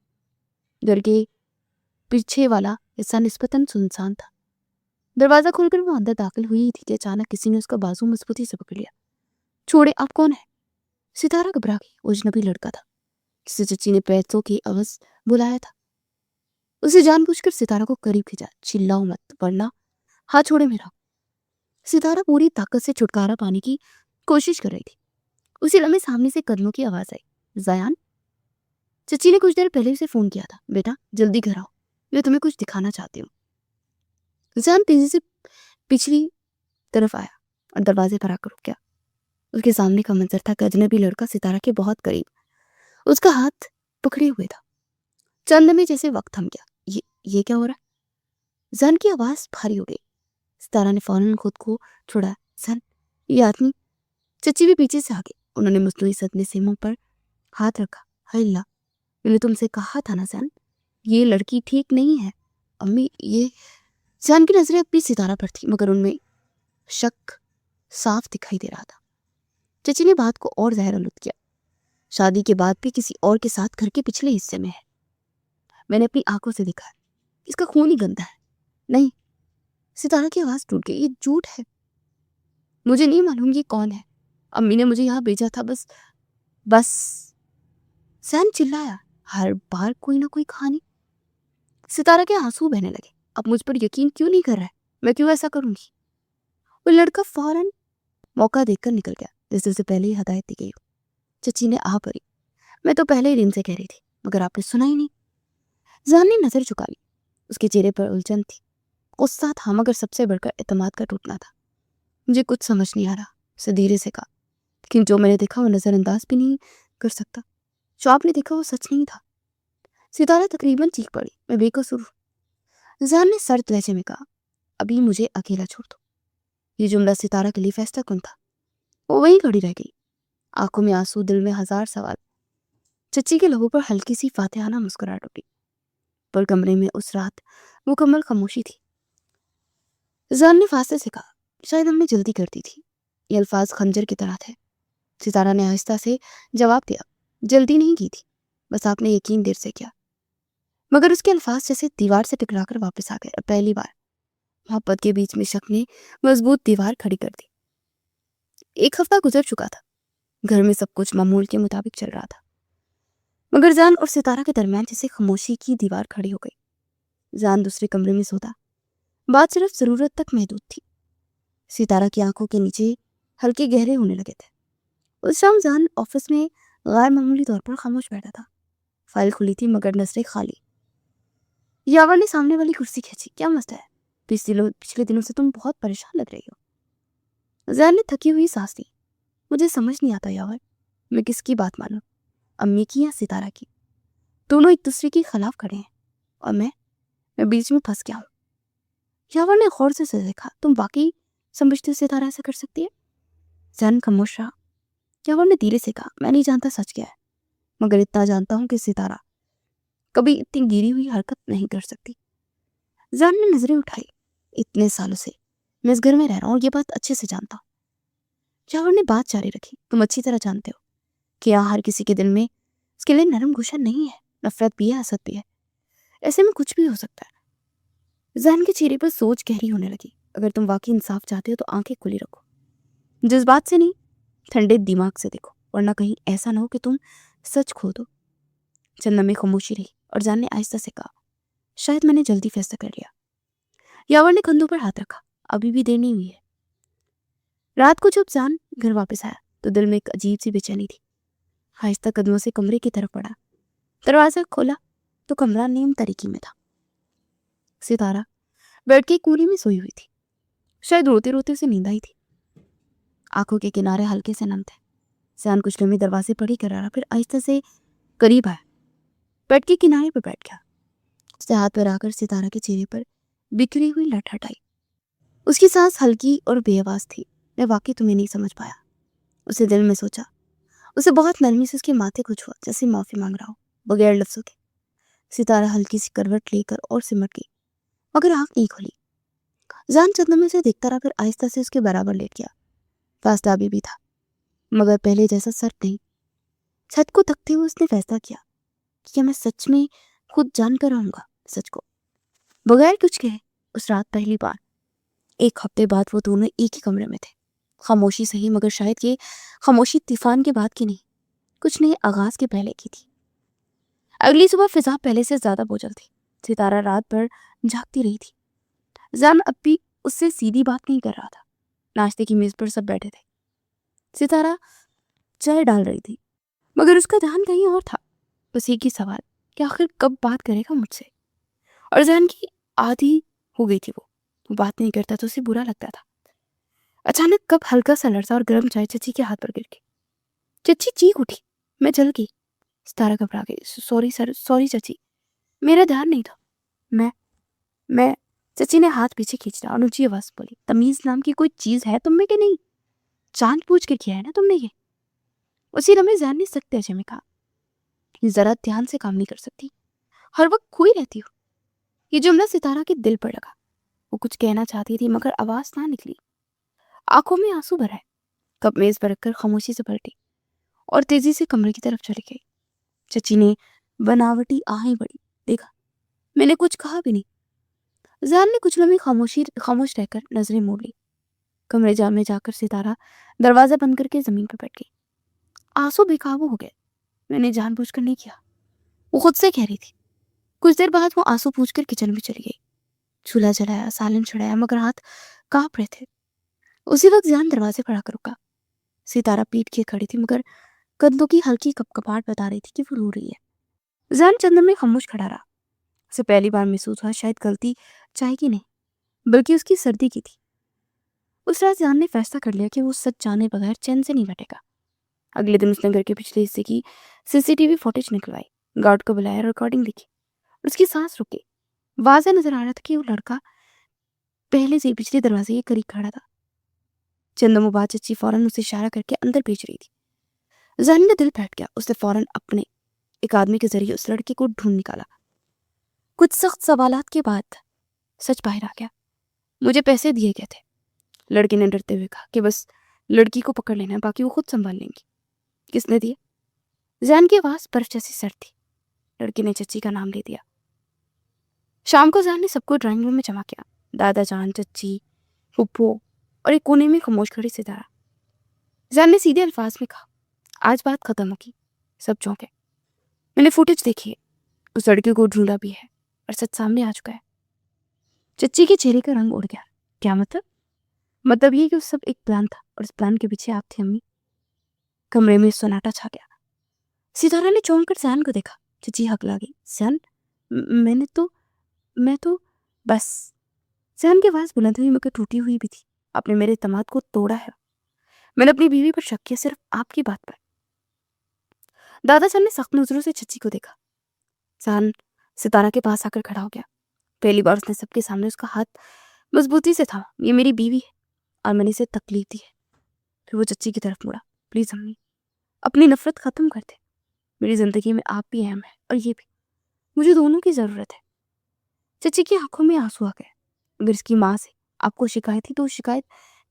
گھر کے پیچھے والا حصہ نسبتاً سنسان تھا. دروازہ کھول کر وہ اندر داخل ہوئی ہی تھی کہ اچانک کسی نے اس کا بازو مضبوطی سے پکڑ لیا. چھوڑے، آپ کون ہیں؟ ستارہ گھبرا گئی. وہ اجنبی لڑکا تھا جسے چچی نے پیسوں کی عوض بلایا تھا. اسے جان بوجھ کر ستارہ کو قریب کھینچا. چلاؤ مت ورنہ. ہاتھ چھوڑے میرا. ستارہ پوری طاقت سے چھٹکارا پانے کی کوشش کر رہی تھی. اسی لمحے سامنے سے قدموں کی آواز آئی. زیان. چچی نے کچھ دیر پہلے اسے فون کیا تھا. بیٹا جلدی گھر آؤ، میں تمہیں کچھ دکھانا چاہتی ہوں. زیان تیزی سے پچھلی طرف آیا اور دروازے پر آ کر رک گیا. اس کے سامنے کا منظر تھا کہ اجنبی لڑکا ستارہ کے بہت قریب اس کا ہاتھ پکڑے ہوئے تھا. چند میں جیسے وقت تھم گیا. یہ کیا ہو رہا ہے؟ زن کی آواز بھاری ہو گئی. ستارہ نے فوراً خود کو چھوڑا. زن، یہ آدمی. چچی بھی پیچھے سے آگے. انہوں نے مصنوعی صدمے سے منہ پر ہاتھ رکھا. ہائے اللہ، میں نے تم سے کہا تھا نا زن، یہ لڑکی ٹھیک نہیں ہے. امی، یہ. زن کی نظریں اپنی ستارہ پر تھی، مگر ان میں شک صاف دکھائی دے رہا تھا. چچی نے بات کو اور زہر آلود کیا. شادی کے بعد بھی کسی اور کے ساتھ گھر کے پچھلے حصے میں ہے. میں نے اپنی آنکھوں سے دیکھا ہے. اس کا خون ہی گندا ہے. نہیں. ستارہ کی آواز ٹوٹ گئی. یہ جھوٹ ہے. مجھے نہیں معلوم یہ کون ہے. امی نے مجھے یہاں بھیجا تھا. بس. زین چلایا. ہر بار کوئی نہ کوئی کہانی. ستارہ کے آنسو بہنے لگے. اب مجھ پر یقین کیوں نہیں کر رہا ہے؟ میں کیوں ایسا کروں گی؟ وہ لڑکا فوراً موقع دیکھ کر نکل گیا، جیسے اسے پہلے ہی ہدایت دی گئی ہو. چچی نے آہ بھری. میں تو پہلے ہی دن سے کہہ رہی تھی، مگر آپ نے سنا ہی نہیں. زین نے نظر جھکا لی. اس کے چہرے پر الجھن تھی، غصہ تھا، مگر سب سے بڑھ کر اعتماد کا ٹوٹنا تھا. مجھے کچھ سمجھ نہیں آ رہا، اسے دھیرے سے کہا. لیکن جو میں نے دیکھا وہ نظر انداز بھی نہیں کر سکتا. جو آپ نے دیکھا وہ سچ نہیں تھا. ستارہ تقریباً چیخ پڑی. میں بے قصور ہوں. زین نے سرد لہجے میں کہا. ابھی مجھے اکیلا چھوڑ دو. یہ جملہ ستارہ کے لیے فیصلہ کن تھا. وہ وہیں کھڑی رہ گئی، آنکھوں میں آنسو، دل میں ہزار سوال. چچی کے لبوں پر ہلکی سی فاتحانہ مسکراہٹ اٹھی، پر کمرے میں اس رات مکمل خاموشی تھی. زین نے فاصلے سے کہا. شاید ہم نے جلدی کر دی تھی. یہ الفاظ خنجر کی طرح تھے. ستارہ نے آہستہ سے جواب دیا. جلدی نہیں کی تھی، بس آپ نے یقین دیر سے کیا. مگر اس کے الفاظ جیسے دیوار سے ٹکرا کر واپس آ گئے. پہلی بار محبت کے بیچ میں شک نے مضبوط دیوار کھڑی کر دی. ایک ہفتہ گزر چکا تھا. گھر میں سب کچھ معمول کے مطابق چل رہا تھا، مگر زین اور ستارہ کے درمیان جیسے خاموشی کی دیوار کھڑی ہو گئی. زین دوسرے کمرے میں سوتا، بات صرف ضرورت تک محدود تھی. ستارہ کی آنکھوں کے نیچے ہلکے گہرے ہونے لگے تھے. اس شام زین آفس میں غیر معمولی طور پر خاموش بیٹھا تھا. فائل کھلی تھی مگر نظریں خالی. یاور نے سامنے والی کرسی کھینچی. کیا مسئلہ ہے؟ پچھلے دنوں سے تم بہت پریشان لگ رہی ہو. زین نے تھکی ہوئی سانس لی. مجھے سمجھ نہیں آتا یاور، میں کس کی بات مانوں، امی کی یا ستارہ کی؟ دونوں ایک دوسرے کے خلاف کھڑے ہیں اور میں بیچ میں پھنس گیا ہوں. یاور نے غور سے دیکھا. تم واقعی سمجھتے ہو ستارہ ایسا کر سکتی ہے؟ زین خاموش رہا. یاور نے دھیرے سے کہا. میں نہیں جانتا سچ کیا ہے، مگر اتنا جانتا ہوں کہ ستارہ کبھی اتنی گری ہوئی حرکت نہیں کر سکتی. زین نے نظریں اٹھائی. اتنے سالوں سے میں اس گھر میں رہ رہا ہوں اور یہ بات اچھے سے جانتا ہوں. یاور نے بات جاری رکھی. تم اچھی طرح جانتے ہو کہ یہاں ہر کسی کے دل میں اس کے لیے نرم گوشہ نہیں ہے. نفرت بھی ہے، حسد بھی ہے. ایسے میں کچھ بھی ہو سکتا ہے. ذہن کے چہرے پر سوچ گہری ہونے لگی. اگر تم واقعی انصاف چاہتے ہو تو آنکھیں کھلی رکھو، جذبات سے نہیں، ٹھنڈے دماغ سے دیکھو، ورنہ کہیں ایسا نہ ہو کہ تم سچ کھو دو. چند لمحے خاموشی رہی اور ذہن نے آہستہ سے کہا. شاید میں نے جلدی فیصلہ کر لیا. یاور نے کندھوں پر ہاتھ رکھا. ابھی بھی دیر نہیں ہوئی ہے. رات کو جب ذہن گھر واپس آیا تو دل میں ایک عجیب سی بے چینی تھی. آہستہ قدموں سے کمرے کی طرف بڑھا. دروازہ کھولا تو کمرہ نیم تاریکی میں تھا. ستارہ بیٹھ کے کونے میں سوئی ہوئی تھی. شاید روتے روتے اسے نیند آئی تھی. آنکھوں کے کنارے ہلکے سے نم تھے. ذہن کچھ لمحے دروازے پر ہی کرا رہا، پھر آہستہ سے قریب آیا. بیڈ کے کنارے پر بیٹھ گیا. اس نے ہاتھ پر آ کر ستارہ کے چہرے پر بکھری ہوئی لٹ ہٹائی. اس کی سانس ہلکی اور بے آواز تھی. میں واقعی تمہیں نہیں سمجھ پایا. اسے دل میں سوچا. اسے بہت نرمی سے اس کے ماتھے کو چھوا جیسے معافی مانگ رہا ہو بغیر لفظوں کے. ستارہ ہلکی سی کروٹ لے کر اور سمٹ گئی مگر آنکھ نہیں کھولی. جان چندم سے دیکھتا رہا پھر آہستہ سے اس کے برابر لیٹ گیا. فاصلہ ابھی بھی تھا مگر پہلے جیسا سرد نہیں. چھت کو تکتے ہوئے اس نے فیصلہ کیا کہ کیا میں سچ میں خود جان کر آؤں گا سچ کو. بغیر کچھ کہے اس رات پہلی بار 1 ہفتے بعد وہ دونوں ایک ہی کمرے میں تھے. خاموشی صحیح مگر شاید یہ خاموشی طوفان کے بعد کی نہیں کچھ نئے آغاز کے پہلے کی تھی. اگلی صبح فضا پہلے سے زیادہ بوجھل تھی. ستارہ رات بھر جاگتی رہی تھی. جان اب بھی اس سے سیدھی بات نہیں کر رہا تھا. ناشتے کی میز پر سب بیٹھے تھے. ستارہ چائے ڈال رہی تھی مگر اس کا دھیان کہیں اور تھا. بس ایک ہی سوال کہ آخر کب بات کرے گا مجھ سے. اور ذہن کی عادی ہو گئی تھی. وہ بات نہیں کرتا تو اسے برا لگتا تھا. اچانک کب ہلکا سا لرزا اور گرم چائے چچی کے ہاتھ پر گر گئی. چچی چیخ اٹھی. میں جل گئی. ستارہ گھبرا گئی. سوری چچی میرا دھیان نہیں تھا. میں چچی نے ہاتھ پیچھے کھینچا اور اونچی آواز بولی. تمیز نام کی کوئی چیز ہے تم میں کہ نہیں؟ چاند پوچھ کے کیا ہے نا تم نے یہ. اسی لمحے ذہن نے سخت لہجے میں کہا ذرا دھیان سے کام نہیں کر سکتی ہر وقت کھوئی رہتی ہو. یہ جملہ ستارہ کے دل پر لگا. وہ کچھ کہنا چاہتی تھی مگر آواز نہ نکلی. آنکھوں میں آنسو بھرائے. کب میز پر رکھ کر خاموشی سے پلٹی اور تیزی سے کمرے کی طرف چلی گئی. چچی نے بناوٹی آہیں بڑی. دیکھا میں نے کچھ کہا بھی نہیں. ذہن نے کچھ لمحے خاموش رہ کر نظریں موڑ لی. کمرے میں جا کر ستارہ دروازہ بند کر کے زمین پر بیٹھ گئی. آنسو بے قابو ہو گئے. میں نے جان بوجھ کر نہیں کیا وہ خود سے کہہ رہی تھی. کچھ دیر بعد وہ آنسو پوچھ کر کچن میں چلی گئی. چولہا جلایا سالن چڑھایا مگر ہاتھ کانپ رہے تھے. اسی وقت ذہن دروازے پر آ کر رکا. ستارہ پیٹ کیے کھڑی تھی مگر کندھوں کی ہلکی کپکپاہٹ بتا رہی تھی کہ وہ رو رہی ہے. ذہن چندر میں خاموش کھڑا رہا. اسے پہلی بار محسوس ہوا شاید غلطی چائے کی نہیں بلکہ اس کی سردی کی تھی. اس رات ذہن نے فیصلہ کر لیا کہ وہ سچ جانے بغیر چین سے نہیں بیٹھے گا. اگلے دن اس نے گھر کے پچھلے حصے کی CCTV فوٹیج نکلوائی. گارڈ کو بلایا ریکارڈنگ دیکھی. اس کی سانس رک گئی. واضح نظر آ رہا تھا کہ وہ لڑکا پہلے سے پچھلے دروازے کے قریب کھڑا تھا. چند دنوں بعد چچی فوراً اسے اشارہ کر کے اندر بھیج رہی تھی. ذہن نے دل بیٹھ گیا. اس نے فوراً اپنے ایک آدمی کے ذریعے اس لڑکے کو ڈھونڈ نکالا. کچھ سخت سوالات کے بعد سچ باہر آ گیا. مجھے پیسے دیے گئے تھے. لڑکے نے ڈرتے ہوئے کہا کہ بس لڑکی کو پکڑ لینا باقی وہ خود سنبھال لیں گی. کس نے دیے؟ ذہن کی آواز برف جیسی سرد تھی. لڑکی نے چچی کا نام لے دیا. شام کو ذہن نے سب کو ڈرائنگ روم میں جمع کیا. دادا جان چچی پھپھو اور ایک کونے میں خاموش کھڑی ستارہ. ذہن نے سیدھے الفاظ میں کہا آج بات ختم ہوگی. سب چونکے. میں نے فوٹیج دیکھی ہے. اس لڑکے کو ڈھونڈا بھی ہے اور سچ سامنے آ چکا ہے. چچی کے چہرے کا رنگ اڑ گیا. کیا مطلب یہ کہ وہ سب ایک پلان تھا اور اس پلان کے پیچھے آپ تھے امی. کمرے میں سناٹا چھا گیا. ستارہ نے چونک کر ذہن کو دیکھا. چچی ہکلا گئی. ذہن میں تو بس. ذہن کی آواز بلند ہوئی مگر ٹوٹی ہوئی بھی تھی. آپ نے میرے اعتماد کو توڑا ہے. میں نے اپنی بیوی پر شک کیا صرف آپ کی بات پر. دادا جان نے سخت نظروں سے چچی کو دیکھا. ذہن ستارہ کے پاس آ کر کھڑا ہو گیا. پہلی بار اس نے سب کے سامنے اس کا ہاتھ مضبوطی سے تھا. یہ میری بیوی ہے اور میں نے اسے تکلیف دی ہے. پھر وہ چچی کی طرف مڑا. پلیز امی اپنی نفرت ختم کر دے. میری زندگی میں آپ بھی اہم ہے اور یہ بھی. مجھے دونوں کی ضرورت ہے. چچی کی آنکھوں میں آنسو آ گئے. اگر اس کی ماں سے آپ کو شکایت تھی تو شکایت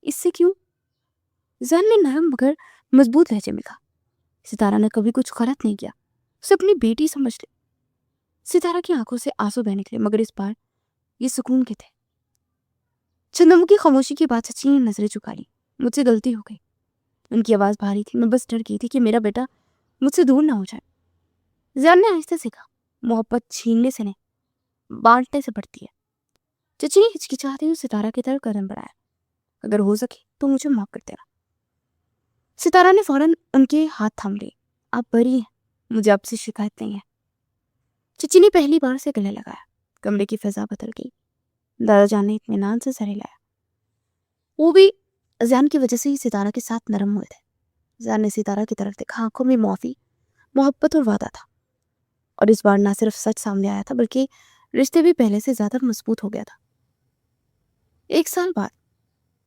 اس سے کیوں؟ ذہن نے نرم مگر مضبوط لہجے میں کہا ستارہ نے کبھی کچھ غلط نہیں کیا. اسے اپنی بیٹی سمجھ لے. ستارہ کی آنکھوں سے آنسو بہہ نکلے مگر اس بار یہ سکون کے تھے. چندم کی خاموشی کے بعد چچی نے نظریں چکا لی. مجھ سے غلطی ہو گئی. ان کی آواز بھاری تھی. میں بس ڈر گئی تھی کہ میرا بیٹا مجھ سے دور نہ ہو جائے. ذہن نے آہستہ سے کہا محبت چھیننے سے نہیں بانٹنے سے بڑھتی ہے. چچی نے ہچکچاتے ہوئے ستارہ کی طرف قدم بڑھایا. اگر ہو سکے تو مجھے معاف کر دینا. ستارہ نے فوراً ان کے ہاتھ تھام لیے. آپ بری ہیں. مجھے آپ سے شکایت نہیں ہے. چچی نے پہلی بار سے گلے لگایا. کمرے کی فضا بدل گئی. دادا جان نے اطمینان سے سر ہلایا. وہ بھی ذہن کی وجہ سے ہی ستارہ کے ساتھ نرم ہوئے تھے. ذہن نے ستارہ کی طرف دیکھا. آنکھوں میں معافی محبت اور وعدہ تھا. اور اس بار نہ صرف سچ سامنے آیا تھا بلکہ رشتے بھی پہلے سے زیادہ مضبوط ہو گیا تھا. 1 سال بعد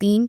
3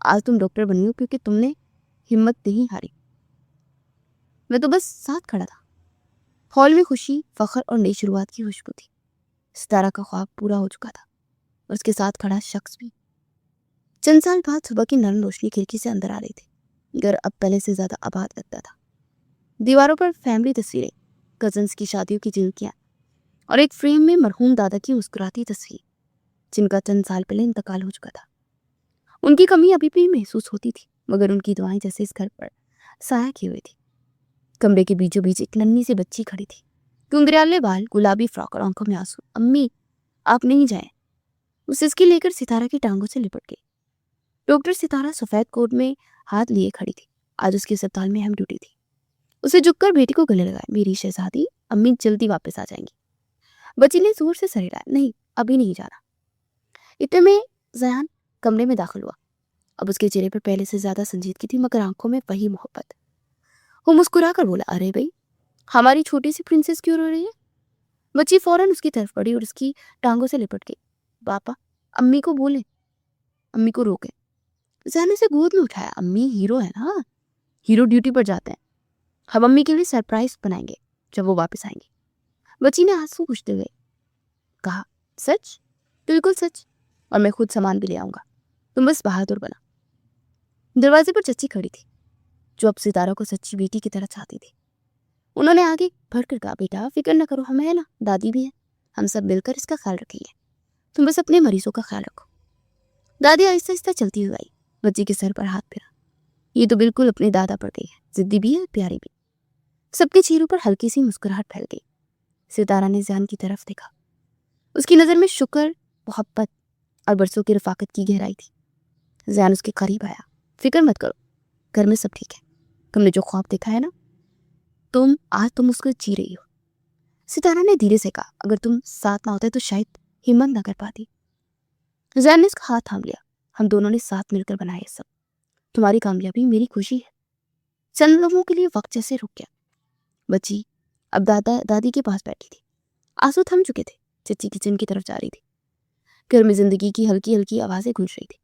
آج تم ڈاکٹر بنی ہو کیونکہ تم نے ہمت نہیں ہاری، میں تو بس ساتھ کھڑا تھا۔ ہال میں خوشی، فخر اور نئی شروعات کی خوشبو تھی۔ ستارہ کا خواب پورا ہو چکا تھا اور اس کے ساتھ کھڑا شخص بھی۔ چند سال بعد صبح کی نرم روشنی کھڑکی سے اندر آ رہی تھی۔ گھر اب پہلے سے زیادہ آباد لگتا تھا۔ دیواروں پر فیملی تصویریں، کزنس کی شادیوں کی جھلکیاں اور ایک فریم میں مرحوم دادا کی مسکراتی تصویر جن کا چند سال پہلے انتقال ہو چکا تھا۔ ان کی کمی ابھی بھی محسوس ہوتی تھی، مگر ان کی دعائیں جیسے اس گھر پر سایہ کیے ہوئی تھی۔ کمرے کے بیچوں بیچ ایک ننھی سی بچی کھڑی تھی، گنگریالے بال، گلابی فراک اور آنکھوں میں آنسو۔ امی آپ نہیں جائیں، وہ سسکی لے کر ستارہ کی ٹانگوں سے لپٹ گئی۔ ڈاکٹر ستارہ سفید کوٹ میں ہاتھ لیے کھڑی تھی۔ آج اس کے اسپتال میں اہم ڈیوٹی تھی۔ اسے جھک کر بیٹی کو گلے لگائے، میری شہزادی، امی جلدی واپس آ جائیں گی۔ بچی نے زور سے سر ہلایا، نہیں ابھی نہیں جانا۔ اتنے میں زیان کمرے میں داخل ہوا۔ اب اس کے چہرے پر پہلے سے زیادہ سنجیدگی تھی، مگر آنکھوں میں وہی محبت۔ وہ مسکرا کر بولا، ارے بھائی، ہماری چھوٹی سی پرنسس کیوں رو رہی ہے؟ بچی فوراً اس کی طرف پڑی اور اس کی ٹانگوں سے لپٹ گئی۔ پاپا امی کو بولیں، امی کو روکیں۔ زیان اسے گود میں اٹھایا، امی ہیرو ہے نا، ہیرو ڈیوٹی پر جاتے ہیں، ہم امی کے لیے سرپرائز بنائیں گے جب وہ واپس آئیں گے۔ بچی نے آنسو پوچھتے ہوئے کہا، سچ؟ بالکل سچ، اور میں خود سامان بھی لے آؤں گا، تم بس بہادر بنا۔ دروازے پر چچی کھڑی تھی جو اب ستارہ کو سچی بیٹی کی طرح چاہتی تھی۔ انہوں نے آگے بڑھ کر کہا، بیٹا فکر نہ کرو، ہم ہیں نا، دادی بھی ہے، ہم سب مل کر اس کا خیال رکھیں گے، تم بس اپنے مریضوں کا خیال رکھو۔ دادی آہستہ آہستہ چلتی ہوئی آئی، بچی کے سر پر ہاتھ پھیرا، یہ تو بالکل اپنے دادا پر گئی ہے، ضدی بھی ہے پیاری بھی۔ سب کے چہروں پر ہلکی سی مسکراہٹ پھیل گئی۔ ستارہ نے زیان کی طرف دیکھا، اس کی نظر میں شکر، محبت اور برسوں کی رفاقت کی گہرائی تھی۔ زیان اس کے قریب آیا، فکر مت کرو، گھر میں سب ٹھیک ہے، تم نے جو خواب دیکھا ہے نا، آج تم اس کو جی رہی ہو۔ ستارہ نے دھیرے سے کہا، اگر تم ساتھ نہ ہوتے تو شاید ہمت نہ کر پاتی۔ زیان نے اس کا ہاتھ تھام لیا، ہم دونوں نے ساتھ مل کر بنایا یہ سب، تمہاری کامیابی میری خوشی ہے۔ چند لمحوں کے لیے وقت جیسے رک گیا۔ بچی اب دادی کے پاس بیٹھی تھی، آنسو تھم چکے تھے۔ چچی کچن کی طرف جا رہی تھی، گھر میں زندگی کی ہلکی ہلکی آوازیں گونج رہی تھی۔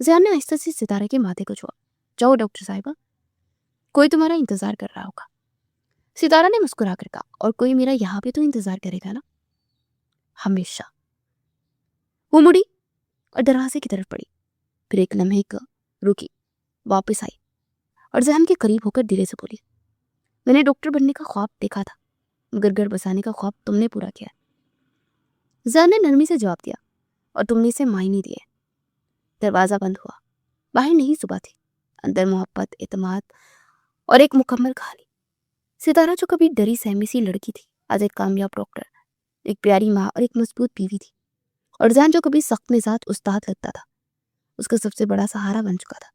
زیان نے آہستہ سے ستارہ کے ماتھے کو چھوا، جاؤ ڈاکٹر صاحبہ، کوئی تمہارا انتظار کر رہا ہوگا۔ ستارہ نے مسکرا کر کہا، اور کوئی میرا یہاں پہ تو انتظار کرے گا نا، ہمیشہ۔ وہ مڑی اور دروازے کی طرف پڑی، پھر ایک لمحے کو رکی، واپس آئی اور ذہن کے قریب ہو کر دھیرے سے بولی، میں نے ڈاکٹر بننے کا خواب دیکھا تھا، مگر گھر بسانے کا خواب تم نے پورا کیا ہے۔ ذہن نے نرمی سے جواب دیا، اور تم نے اسے معنی دیے۔ دروازہ بند ہوا، باہر نہیں صبح تھی، اندر محبت، اعتماد اور ایک مکمل کہانی۔ ستارہ جو کبھی ڈری سہمی سی لڑکی تھی، آج ایک کامیاب ڈاکٹر، ایک پیاری ماں اور ایک مضبوط بیوی تھی۔ اور ذہن جو کبھی سخت مزاج استاد لگتا تھا، اس کا سب سے بڑا سہارا بن چکا تھا۔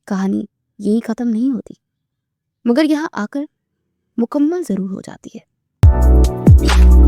کہانی یہی ختم نہیں ہوتی، مگر یہاں آ کر مکمل ضرور ہو جاتی ہے۔